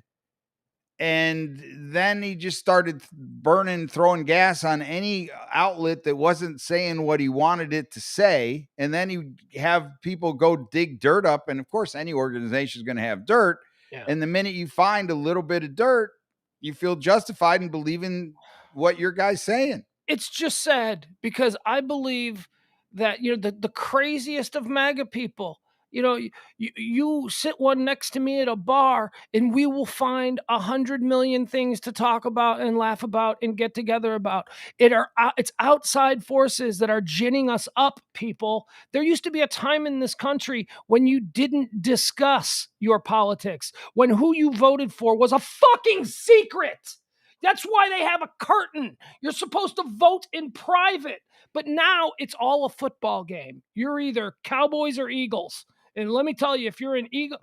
and then he just started throwing gas on any outlet that wasn't saying what he wanted it to say. And then he have people go dig dirt up. And of course, any organization is going to have dirt. Yeah. And the minute you find a little bit of dirt, you feel justified in believing what your guy's saying. It's just sad because I believe that, the craziest of MAGA people, you sit one next to me at a bar and we will find 100 million things to talk about and laugh about and get together about. It's outside forces that are ginning us up, people. There used to be a time in this country when you didn't discuss your politics, when who you voted for was a fucking secret. That's why they have a curtain. You're supposed to vote in private. But now it's all a football game. You're either Cowboys or Eagles. And let me tell you, if you're an Eagle...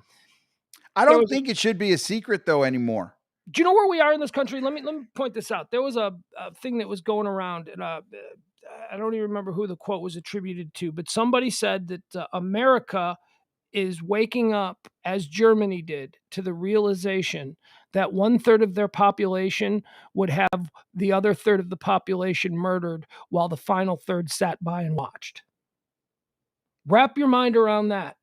I don't think it should be a secret, though, anymore. Do you know where we are in this country? Let me point this out. There was a thing that was going around, and I don't even remember who the quote was attributed to, but somebody said that America is waking up, as Germany did, to the realization that 1/3 of their population would have the other third of the population murdered while the final third sat by and watched. Wrap your mind around that.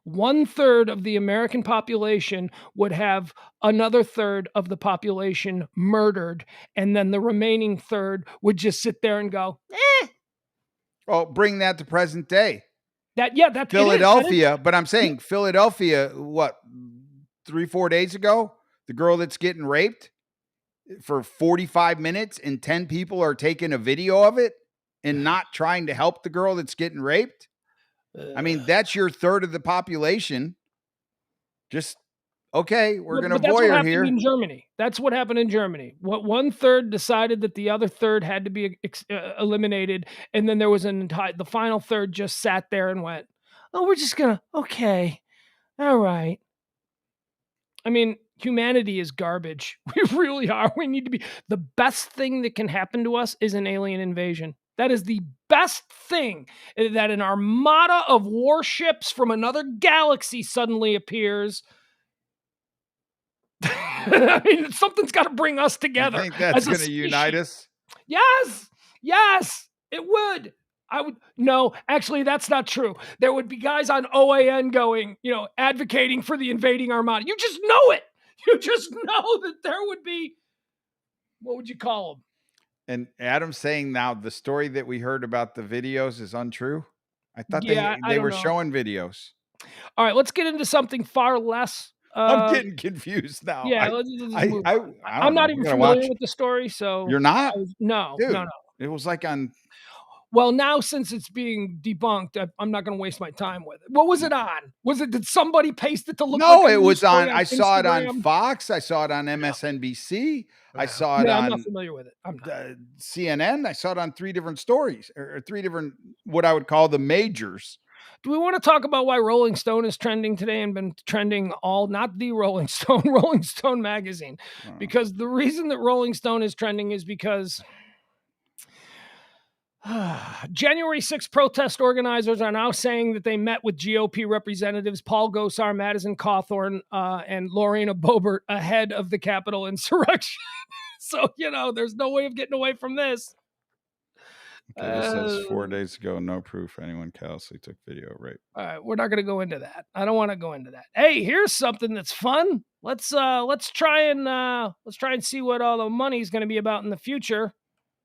1/3 of the American population would have another third of the population murdered, and then the remaining third would just sit there and go, eh. Well, bring that to present day. That's Philadelphia, but I'm saying Philadelphia, 3-4 days ago, the girl that's getting raped for 45 minutes and 10 people are taking a video of it and not trying to help the girl that's getting raped. I mean, that's your third of the population. Just, okay, we're going to voyeur here. In Germany. That's what happened in Germany. 1/3 decided that the other third had to be eliminated. And then there was the final third just sat there and went, oh, we're just going to, okay, all right. I mean, humanity is garbage. We really are. We need to be. The best thing that can happen to us is an alien invasion. That is the best thing, that an armada of warships from another galaxy suddenly appears. I mean, something's got to bring us together. You think that's going to unite us? Yes, it would. No, actually, that's not true. There would be guys on OAN going, advocating for the invading armada. You just know it. You just know that there would be, what would you call them? And Adam's saying now the story that we heard about the videos is untrue. I thought they were showing videos. All right, let's get into something far less. I'm getting confused now. Yeah, I'm not even familiar with the story, so you're not. No. It was like on. Well, now since it's being debunked, I'm not going to waste my time with it. What was it on? Did somebody paste it to look? No, it was on. I saw it on Fox. I saw it on MSNBC. I saw it on. I'm not familiar with it. I'm not. CNN. I saw it on 3 different stories, or 3 different what I would call the majors. Do we want to talk about why Rolling Stone is trending today and been trending not the Rolling Stone, Rolling Stone magazine? Because the reason that Rolling Stone is trending is because January 6th protest organizers are now saying that they met with GOP representatives Paul Gosar, Madison Cawthorn, and Lorena Boebert ahead of the Capitol insurrection. So, there's no way of getting away from this. Okay, this says 4 days ago, no proof anyone callously took video of rape. All right, we're not going to go into that. I don't want to go into that. Hey, here's something that's fun. Let's try and see what all the money's going to be about in the future.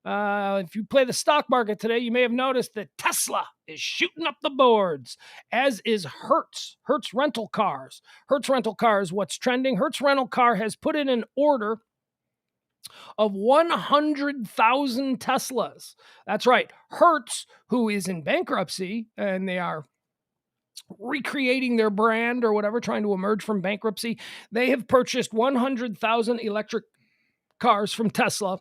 If you play the stock market today, you may have noticed that Tesla is shooting up the boards, as is Hertz Rental Cars. Hertz Rental Cars, what's trending? Hertz Rental Car has put in an order of 100,000 Teslas. That's right. Hertz, who is in bankruptcy, and they are recreating their brand or whatever, trying to emerge from bankruptcy, they have purchased 100,000 electric cars from Tesla.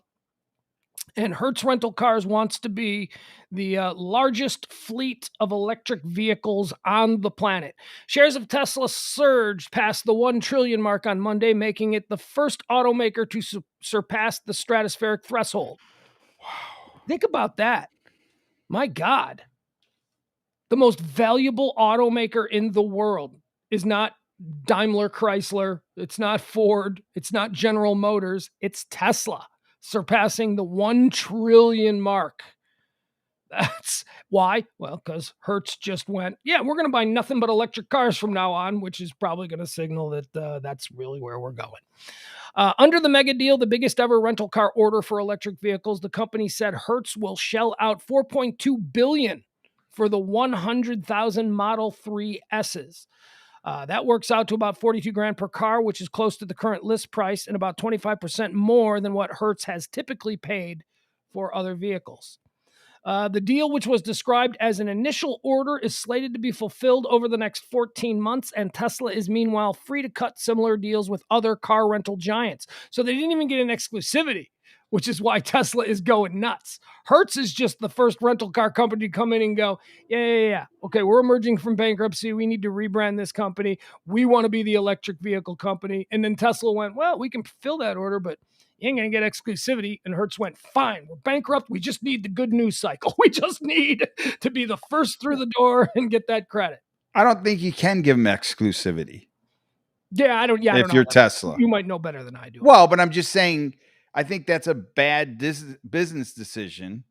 And Hertz Rental Cars wants to be the largest fleet of electric vehicles on the planet. Shares of Tesla surged past the 1 trillion mark on Monday, making it the first automaker to surpass the stratospheric threshold. Wow. Think about that. My God. The most valuable automaker in the world is not Daimler Chrysler. It's not Ford. It's not General Motors. It's Tesla, surpassing the 1 trillion mark. That's why. Well, because Hertz just went, yeah, we're going to buy nothing but electric cars from now on, which is probably going to signal that that's really where we're going. Under the mega deal, the biggest ever rental car order for electric vehicles, the company said Hertz will shell out $4.2 billion for the 100,000 Model 3 S's. That works out to about 42 grand per car, which is close to the current list price and about 25% more than what Hertz has typically paid for other vehicles. The deal, which was described as an initial order, is slated to be fulfilled over the next 14 months, and Tesla is meanwhile free to cut similar deals with other car rental giants. So they didn't even get an exclusivity, which is why Tesla is going nuts. Hertz is just the first rental car company to come in and go, yeah. Okay, we're emerging from bankruptcy. We need to rebrand this company. We want to be the electric vehicle company. And then Tesla went, well, we can fulfill that order, but you ain't going to get exclusivity. And Hertz went, fine, we're bankrupt. We just need the good news cycle. We just need to be the first through the door and get that credit. I don't think you can give them exclusivity. Yeah, I don't know. If you're Tesla. You might know better than I do. Well, but I'm just saying, I think that's a bad business decision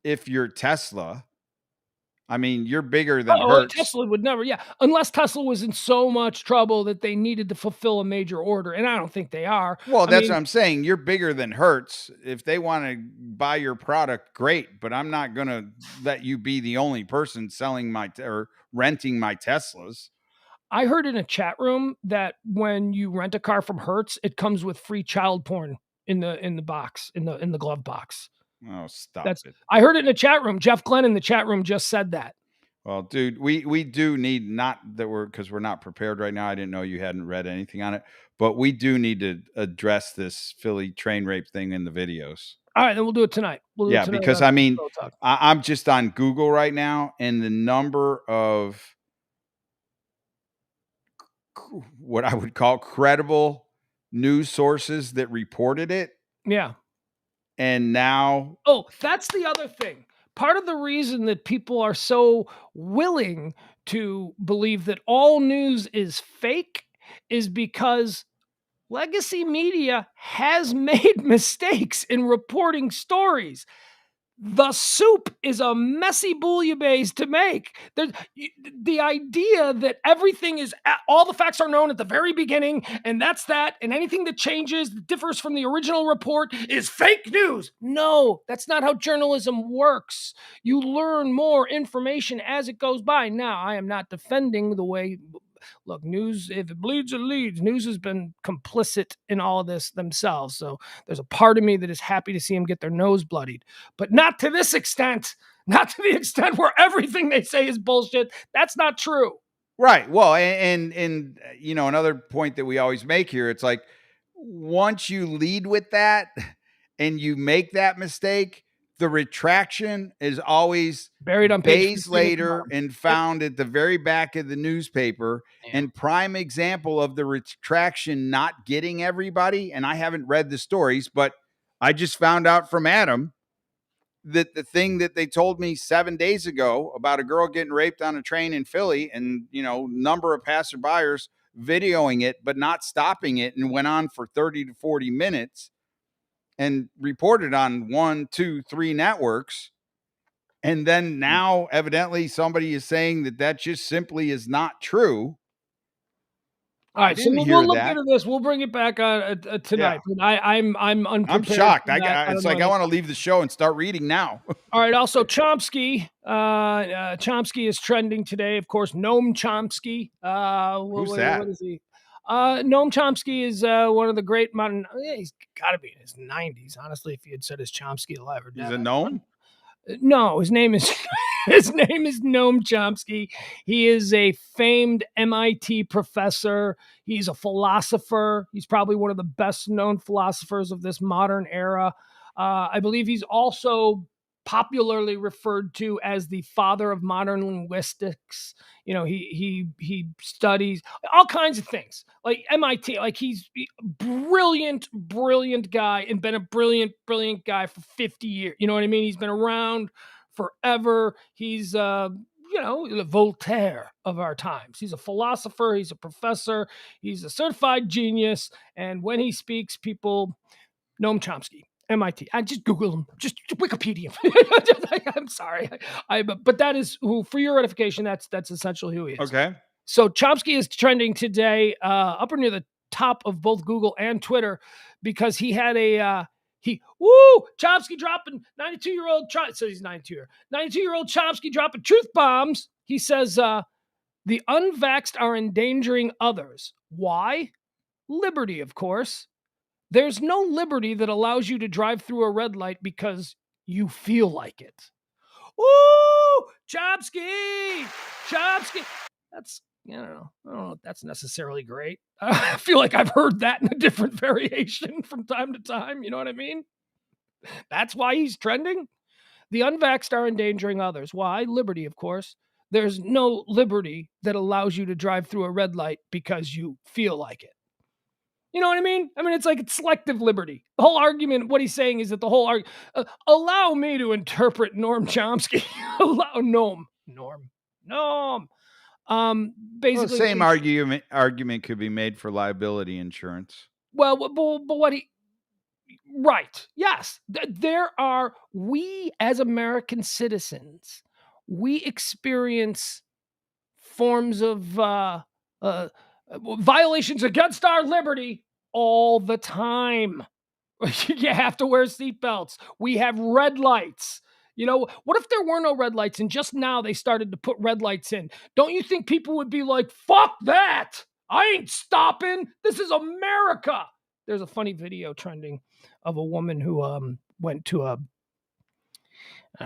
if you're Tesla. I mean, you're bigger than Hertz. Tesla would never, unless Tesla was in so much trouble that they needed to fulfill a major order, and I don't think they are. Well, that's what I'm saying. You're bigger than Hertz. If they want to buy your product, great, but I'm not going to let you be the only person selling or renting my Teslas. I heard in a chat room that when you rent a car from Hertz, it comes with free child porn in the box, in the glove box. Oh, stop it. I heard it in a chat room. Jeff Glenn in the chat room just said that. Well, dude, we do need, not that because we're not prepared right now. I didn't know you hadn't read anything on it, but we do need to address this Philly train rape thing in the videos. All right, then we'll do it tonight. Because I mean, I'm just on Google right now, and the number of what I would call credible news sources that reported it. Yeah. And now, that's the other thing. Part of the reason that people are so willing to believe that all news is fake is because legacy media has made mistakes in reporting stories. The soup is a messy bouillabaisse to make. The idea that everything is, all the facts are known at the very beginning, and that's that, and anything that changes, that differs from the original report is fake news. No, that's not how journalism works. You learn more information as it goes by. Now, I am not defending the way... Look, news, if it bleeds, it leads. News has been complicit in all of this themselves. So there's a part of me that is happy to see them get their nose bloodied, but not to this extent. Not to the extent where everything they say is bullshit. That's not true. Right. Well, and another point that we always make here, it's like, once you lead with that and you make that mistake, the retraction is always buried on days later and found at the very back of the newspaper. Yeah. And prime example of the retraction not getting everybody. And I haven't read the stories, but I just found out from Adam that the thing that they told me 7 days ago about a girl getting raped on a train in Philly, and number of passerbyers videoing it but not stopping it, and went on for 30 to 40 minutes. And reported on 1, 2, 3 networks. And then now evidently somebody is saying that just simply is not true. All right, so didn't we'll hear look that. into this. We'll bring it back on tonight. But I'm unprepared. I'm shocked. for that. It's don't like know I want to leave the show and start reading now. All right. Also, Chomsky. Chomsky is trending today. Of course, Noam Chomsky. Who's that? What is he? Noam Chomsky is one of the great modern. He's got to be in his 90s. Honestly, if you had said is Chomsky alive or dead, He's a gnome? No, his name is Noam Chomsky. He is a famed MIT professor. He's a philosopher. He's probably one of the best known philosophers of this modern era. I believe he's also popularly referred to as the father of modern linguistics. You know, he studies all kinds of things like MIT. Like he's brilliant guy, and been a brilliant guy for 50 years. You know what I mean? He's been around forever. He's the Voltaire of our times. He's a philosopher. He's a professor. He's a certified genius. And when he speaks, people Noam Chomsky. MIT. I just Google him. Just Wikipedia. I'm sorry. But that is who, for your edification, that's essentially who he is. Okay. So Chomsky is trending today, up or near the top of both Google and Twitter, because he had Chomsky dropping 92-year-old. So he's 92-year-old Chomsky dropping truth bombs. He says the unvaxxed are endangering others. Why? Liberty, of course. There's no liberty that allows you to drive through a red light because you feel like it. Ooh, Chomsky! That's, I don't know if that's necessarily great. I feel like I've heard that in a different variation from time to time. You know what I mean? That's why he's trending. The unvaxxed are endangering others. Why? Liberty, of course. There's no liberty that allows you to drive through a red light because you feel like it. You know what I mean? I mean, it's like it's selective liberty. The whole argument, what he's saying is that the whole argument, allow me to interpret Noam Chomsky. Noam. Basically, the same argument could be made for liability insurance. Well, but what he, right. Yes. We as American citizens, we experience forms of, violations against our liberty all the time. You have to wear seatbelts. We have red lights. You know, what if there were no red lights and just now they started to put red lights in? Don't you think people would be like, fuck that? I ain't stopping. This is America. There's a funny video trending of a woman who went to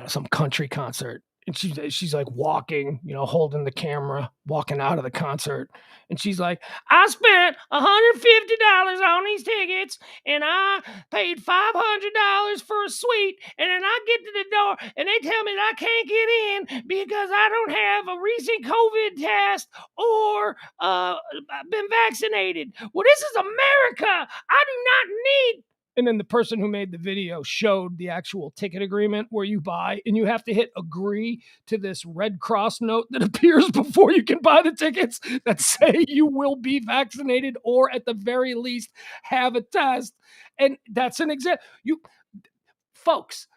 some country concert. And she's like walking, holding the camera, walking out of the concert. And she's like, I spent $150 on these tickets and I paid $500 for a suite. And then I get to the door and they tell me that I can't get in because I don't have a recent COVID test or been vaccinated. Well, this is America. I do not need. And then the person who made the video showed the actual ticket agreement where you buy, and you have to hit agree to this Red Cross note that appears before you can buy the tickets that say you will be vaccinated or at the very least have a test. And that's an example. Folks,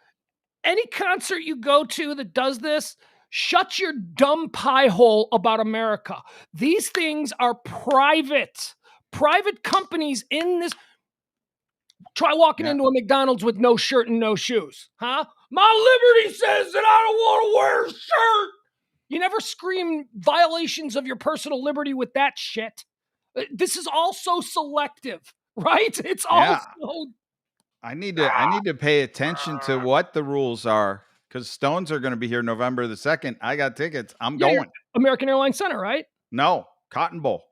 any concert you go to that does this, shut your dumb pie hole about America. These things are private companies in this. Try walking into a McDonald's with no shirt and no shoes, huh? My liberty says that I don't want to wear a shirt. You never scream violations of your personal liberty with that shit. This is all so selective, right? It's all so. I need to pay attention to what the rules are because Stones are going to be here November the 2nd. I got tickets. I'm going. American Airlines Center, right? No, Cotton Bowl.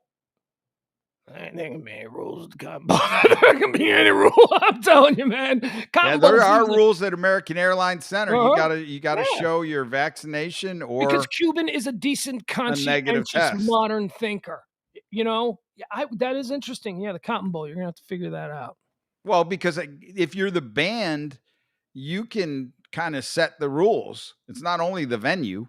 I ain't think of any rules. There can be any rule. I'm telling you, man. There are rules at American Airlines Center. You gotta show your vaccination or because Cuban is a decent, conscientious, modern thinker. That is interesting. Yeah, the Cotton Bowl. You're gonna have to figure that out. Well, because if you're the band, you can kind of set the rules. It's not only the venue.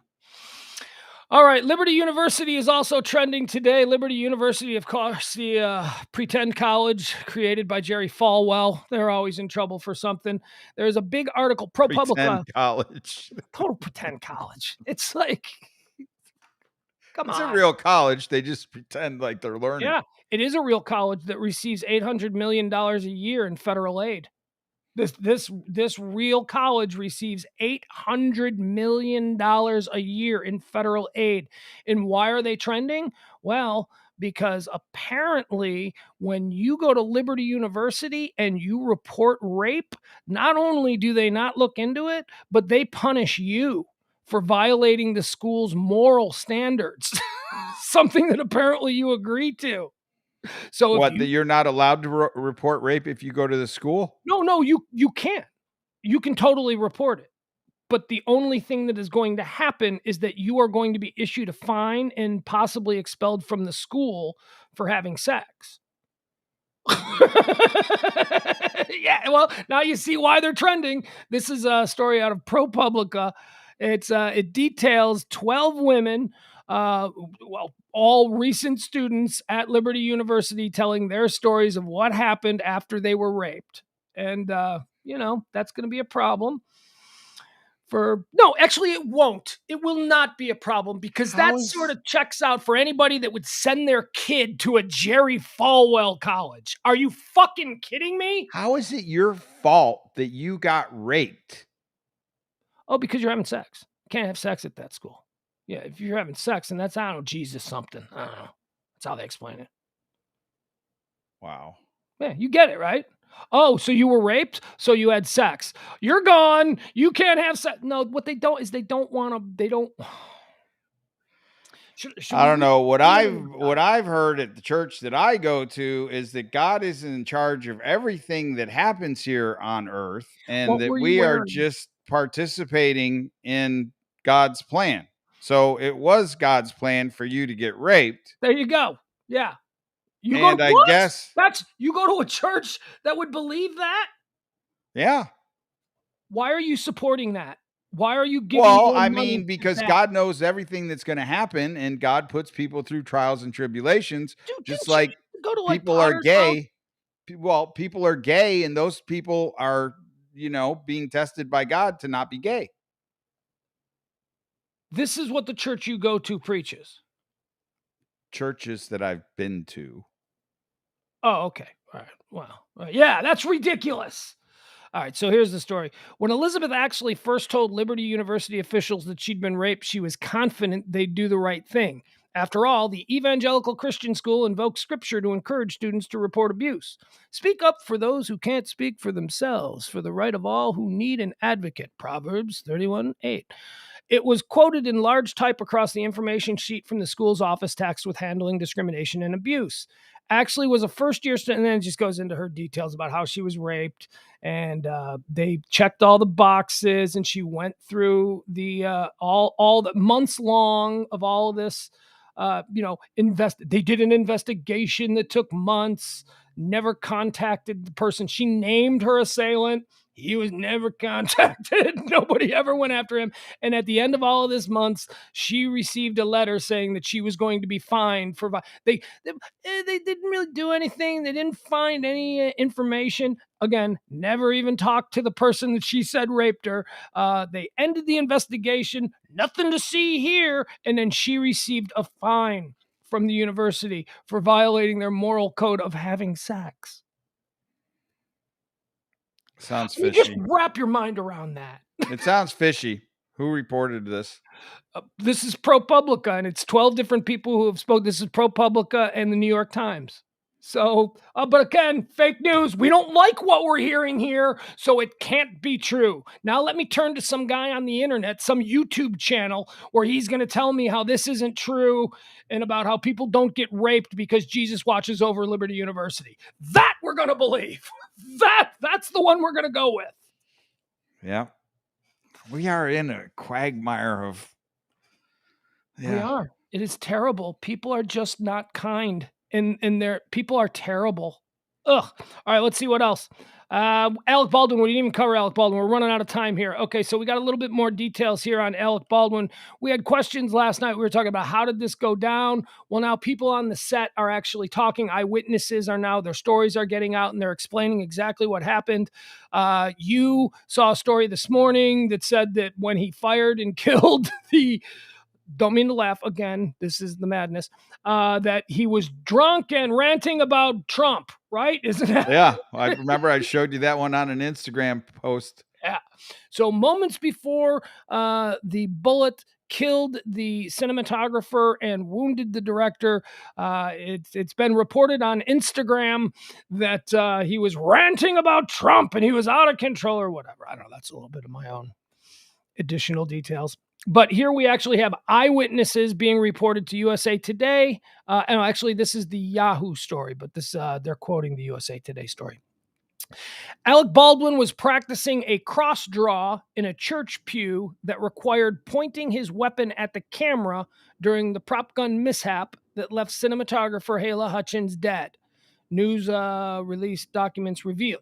All right, Liberty University is also trending today. Liberty University, of course, the pretend college created by Jerry Falwell. They're always in trouble for something. There's a big article, ProPublica college. Total pretend college. It's like Come It's a on. real college. They just pretend like they're learning. Yeah, it is a real college that receives $800 million a year in federal aid. This real college receives $800 million a year in federal aid. And why are they trending? Well, because apparently when you go to Liberty University and you report rape, not only do they not look into it, but they punish you for violating the school's moral standards. Something that apparently you agree to. So if What, that you you're not allowed to report rape if you go to the school? No, you can't. You can totally report it. But the only thing that is going to happen is that you are going to be issued a fine and possibly expelled from the school for having sex. Yeah, well, now you see why they're trending. This is a story out of ProPublica. It details 12 women, all recent students at Liberty University telling their stories of what happened after they were raped. And that's going to be a problem. No, actually it won't. It will not be a problem because that sort of checks out for anybody that would send their kid to a Jerry Falwell college. Are you fucking kidding me? How is it your fault that you got raped? Oh, because you're having sex. Can't have sex at that school. Yeah, if you're having sex, and that's, I don't know, Jesus something. I don't know. That's how they explain it. Wow. Yeah, you get it, right? Oh, so you were raped? So you had sex. You're gone. You can't have sex. No, what they don't is they don't want to, they don't. I don't know. What I've heard at the church that I go to is that God is in charge of everything that happens here on earth, and What that were you we are wearing? just participating in God's plan. So it was God's plan for you to get raped. There you go. Yeah. You And go to I what? guess You go to a church that would believe that? Yeah. Why are you supporting that? Why are you giving Well, your I money mean, to because that? God knows everything that's going to happen, and God puts people through trials and tribulations, Dude, just didn't like you go to like people are Potter's house? gay. Well, people are gay, and those people are, being tested by God to not be gay. This is what the church you go to preaches. Churches that I've been to. Oh, okay. All right. Wow. Yeah, that's ridiculous. All right, so here's the story. When Elizabeth actually first told Liberty University officials that she'd been raped, she was confident they'd do the right thing. After all, the evangelical Christian school invokes scripture to encourage students to report abuse. Speak up for those who can't speak for themselves, for the right of all who need an advocate. Proverbs 31:8. It was quoted in large type across the information sheet from the school's office tasked with handling discrimination and abuse. Actually was a first-year student, and then it just goes into her details about how she was raped, and they checked all the boxes, and she went through the all the months long of all of this. They did an investigation that took months. Never contacted the person. She named her assailant. He was never contacted. Nobody ever went after him. And at the end of all of this months, she received a letter saying that she was going to be fined for. They didn't really do anything. They didn't find any information. Again, never even talked to the person that she said raped her. They ended the investigation. Nothing to see here. And then she received a fine from the university for violating their moral code of having sex. Sounds You just fishy. wrap your mind around that. It sounds fishy. Who reported this? This is ProPublica, and it's 12 different people who have spoken. This is ProPublica and the New York Times. So, but again, fake news. We don't like what we're hearing here, so it can't be true. Now let me turn to some guy on the internet, some YouTube channel, where he's going to tell me how this isn't true and about how people don't get raped because Jesus watches over Liberty University. That we're going to believe. That's the one we're going to go with. Yeah. We are in a quagmire of... We are. It is terrible. People are just not kind. And people are terrible. Ugh. All right, let's see what else. Alec Baldwin, we didn't even cover Alec Baldwin. We're running out of time here. Okay, so we got a little bit more details here on Alec Baldwin. We had questions last night. We were talking about how did this go down? Well, now people on the set are actually talking. Eyewitnesses are now, their stories are getting out, and they're explaining exactly what happened. You saw a story this morning that said that when he fired and killed don't mean to laugh again. This is the madness. That he was drunk and ranting about Trump, right? Isn't that? Yeah, I remember I showed you that one on an Instagram post. Yeah. So moments before the bullet killed the cinematographer and wounded the director, it's been reported on Instagram that he was ranting about Trump and he was out of control or whatever. I don't know. That's a little bit of my own additional details. But here we actually have eyewitnesses being reported to USA Today. And actually, this is the Yahoo story, but this they're quoting the USA Today story. Alec Baldwin was practicing a cross draw in a church pew that required pointing his weapon at the camera during the prop gun mishap that left cinematographer Hala Hutchins dead. Newly released documents reveal.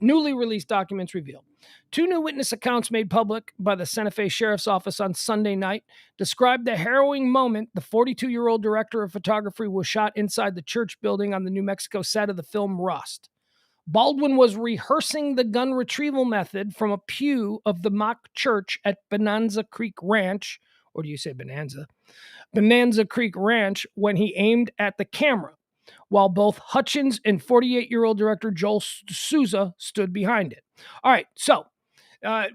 2 new witness accounts made public by the Santa Fe Sheriff's Office on Sunday night described the harrowing moment the 42-year-old director of photography was shot inside the church building on the New Mexico set of the film Rust. Baldwin was rehearsing the gun retrieval method from a pew of the mock church at Bonanza Creek Ranch, or do you say Bonanza? Bonanza Creek Ranch when he aimed at the camera, while both Hutchins and 48-year-old director Joel Souza stood behind it. All right, so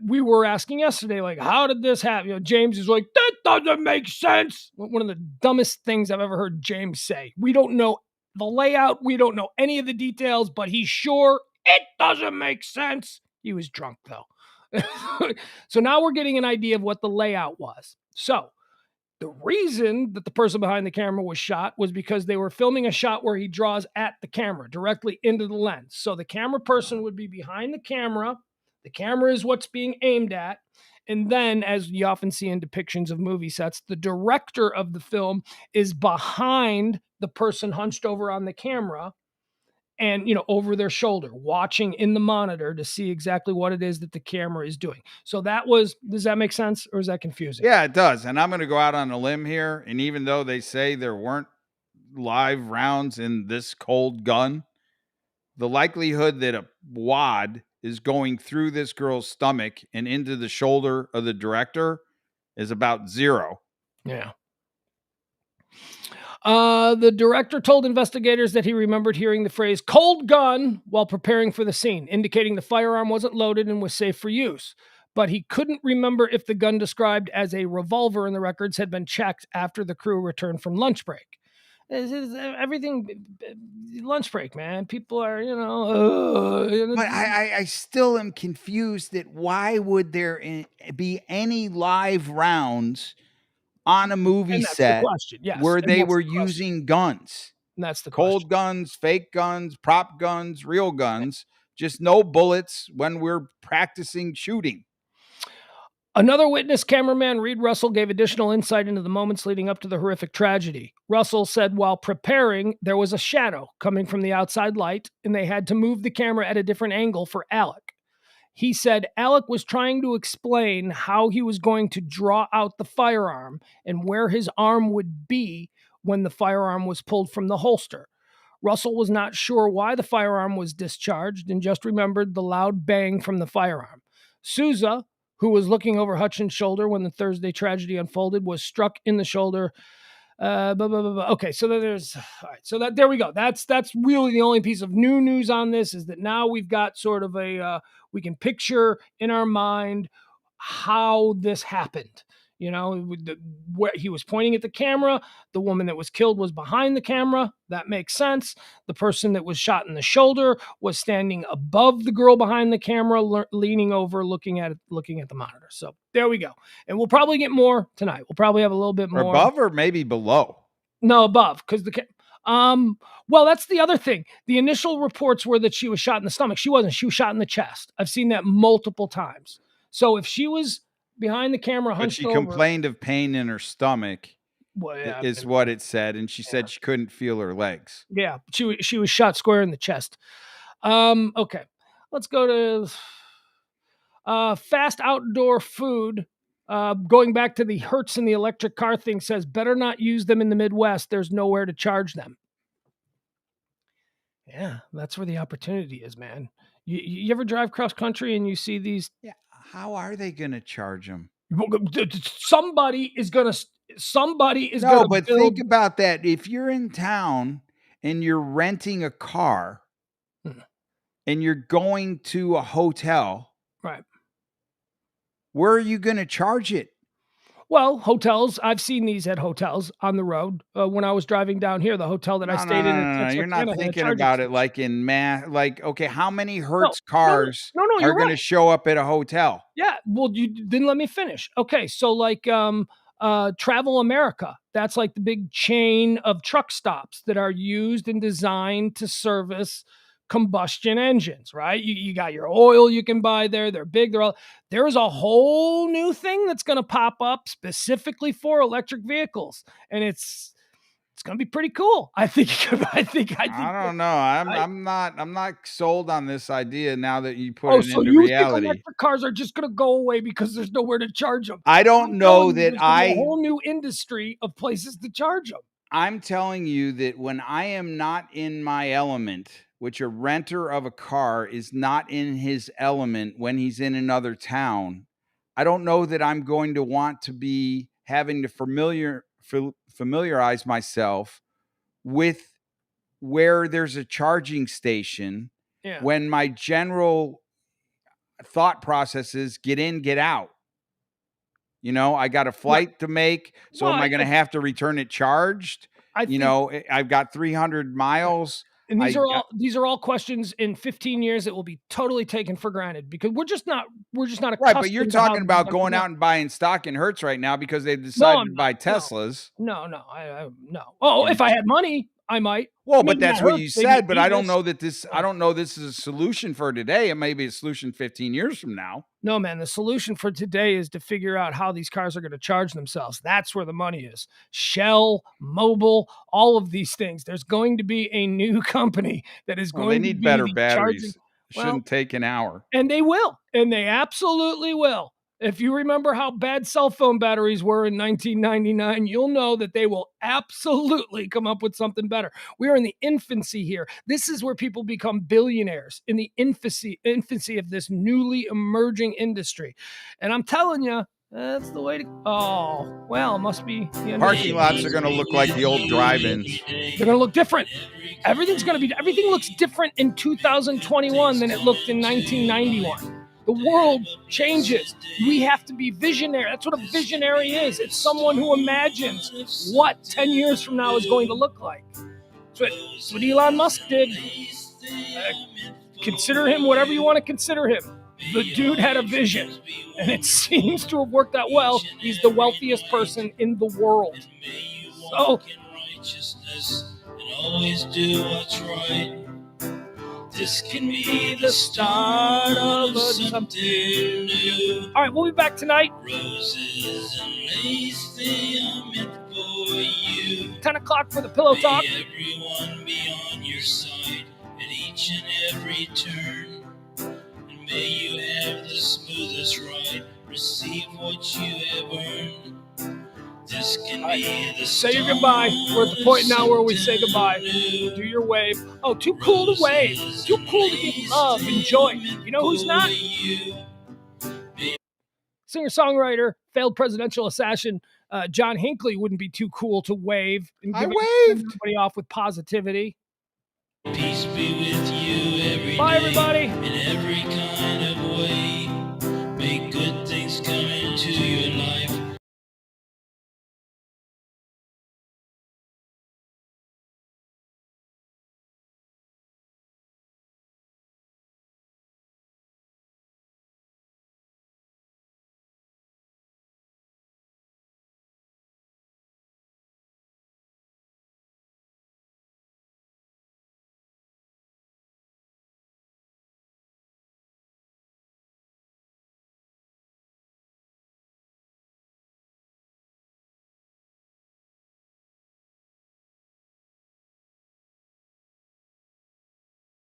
we were asking yesterday, like, how did this happen? James is like, that doesn't make sense. One of the dumbest things I've ever heard James say. We don't know the layout. We don't know any of the details, but he's sure it doesn't make sense. He was drunk, though. So now we're getting an idea of what the layout was. So the reason that the person behind the camera was shot was because they were filming a shot where he draws at the camera, directly into the lens. So the camera person would be behind the camera. The camera is what's being aimed at. And then, as you often see in depictions of movie sets, the director of the film is behind the person hunched over on the camera and, over their shoulder, watching in the monitor to see exactly what it is that the camera is doing. So does that make sense, or is that confusing? Yeah, it does. And I'm going to go out on a limb here. And even though they say there weren't live rounds in this cold gun, the likelihood that a wad is going through this girl's stomach and into the shoulder of the director is about 0. Yeah. The director told investigators that he remembered hearing the phrase cold gun while preparing for the scene, indicating the firearm wasn't loaded and was safe for use. But he couldn't remember if the gun described as a revolver in the records had been checked after the crew returned from lunch break. Everything lunch break, man. People are, But I still am confused that why would there be any live rounds on a movie set where they were using guns? And that's the cold guns, fake guns, prop guns, real guns, just no bullets when we're practicing shooting. Another witness, cameraman Reed Russell, gave additional insight into the moments leading up to the horrific tragedy. Russell said while preparing, there was a shadow coming from the outside light, and they had to move the camera at a different angle for Alec. He said Alec was trying to explain how he was going to draw out the firearm and where his arm would be when the firearm was pulled from the holster. Russell was not sure why the firearm was discharged and just remembered the loud bang from the firearm. Souza, who was looking over Hutchins' shoulder when the Thursday tragedy unfolded, was struck in the shoulder. Okay, so there's all right. So there we go. That's really the only piece of new news on this is that now we've got sort of we can picture in our mind how this happened. Where he was pointing at the camera, the woman that was killed was behind the camera. That makes sense. The person that was shot in the shoulder was standing above the girl behind the camera, leaning over, looking at the monitor. So there we go. And we'll probably get more tonight. We'll probably have a little bit more above or maybe below. No, above, because well, that's the other thing. The initial reports were that she was shot in the stomach. She wasn't. She was shot in the chest. I've seen that multiple times. So if she was behind the camera, but she complained of pain in her stomach, is what it said, and she said she couldn't feel her legs. Yeah, she was shot square in the chest. Okay, let's go to fast outdoor food. Going back to the Hertz and the electric car thing, says better not use them in the Midwest. There's nowhere to charge them. Yeah, that's where the opportunity is, man. You ever drive cross country and you see these? Yeah. How are they going to charge them? Somebody is going to, somebody is No, going to but build. think about that. If you're in town and you're renting a car and you're going to a hotel, Right. where are you going to charge it? Well, hotels, I've seen these at hotels on the road. When I was driving down here, the hotel that I stayed in No. You're not Texarkana had a thinking charging about it station. like in math. Like, okay, how many Hertz No, cars you're are going to right. show up at a hotel? Yeah, well, you didn't let me finish. Okay, so like Travel America, that's like the big chain of truck stops that are used and designed to service combustion engines, right? You got your oil you can buy there. They're big. There's a whole new thing that's going to pop up specifically for electric vehicles, and it's going to be pretty cool. I think. I don't know. I'm not sold on this idea now that you put Oh, it so into you think reality. electric cars are just going to go away because there's nowhere to charge them? I don't know that there's gonna be a whole new industry of places to charge them. I'm telling you that when I am not in my element, which a renter of a car is not in his element when he's in another town, I don't know that I'm going to want to be having to familiarize myself with where there's a charging station when my general thought process is get in, get out. You know, I got a flight to make. So am I going to have to return it charged? I've got 300 miles. And these are all questions in 15 years that will be totally taken for granted because we're just not accustomed. Right, but you're to how talking about these going are- out and buying stock in Hertz right now because they No, decided I'm to buy not. No. Teslas. No, no. Oh, if I had money, I might. Well, Maybe but that's not what Hertz, you maybe said. But I don't Avis. know that this is a solution for today. It may be a solution 15 years from now. No, man, the solution for today is to figure out how these cars are going to charge themselves. That's where the money is. Shell, Mobil, all of these things. There's going to be a new company that is Well, going they to need be better the batteries. charging. Shouldn't take an hour. And they will. And they absolutely will. If you remember how bad cell phone batteries were in 1999, you'll know that they will absolutely come up with something better. We are in the infancy here. This is where people become billionaires, in the infancy of this newly emerging industry. And I'm telling you, that's the way to. Oh, well, it must be the end. Parking lots are going to look like the old drive-ins. They're going to look different. Everything looks different in 2021 than it looked in 1991. The world changes. We have to be visionary. That's what a visionary is. It's someone who imagines what 10 years from now is going to look like. That's what Elon Musk did. Consider him whatever you want to consider him. The dude had a vision, and it seems to have worked out well. He's the wealthiest person in the world. So, always do what's right. This can be the start of something new. All right, we'll be back tonight. Roses and lace, they are meant for you. 10 o'clock for the Pillow Talk. May everyone be on your side at each and every turn. And may you have the smoothest ride. Receive what you have earned. This can be the say your goodbye. We're at the point now where we say goodbye. Do your wave. Oh, too cool to wave. Too cool to give love and joy. You know who's not? Singer-songwriter, failed presidential assassin, John Hinckley wouldn't be too cool to wave. And I send waved. everybody off with positivity. Peace be with you every Bye, day. everybody.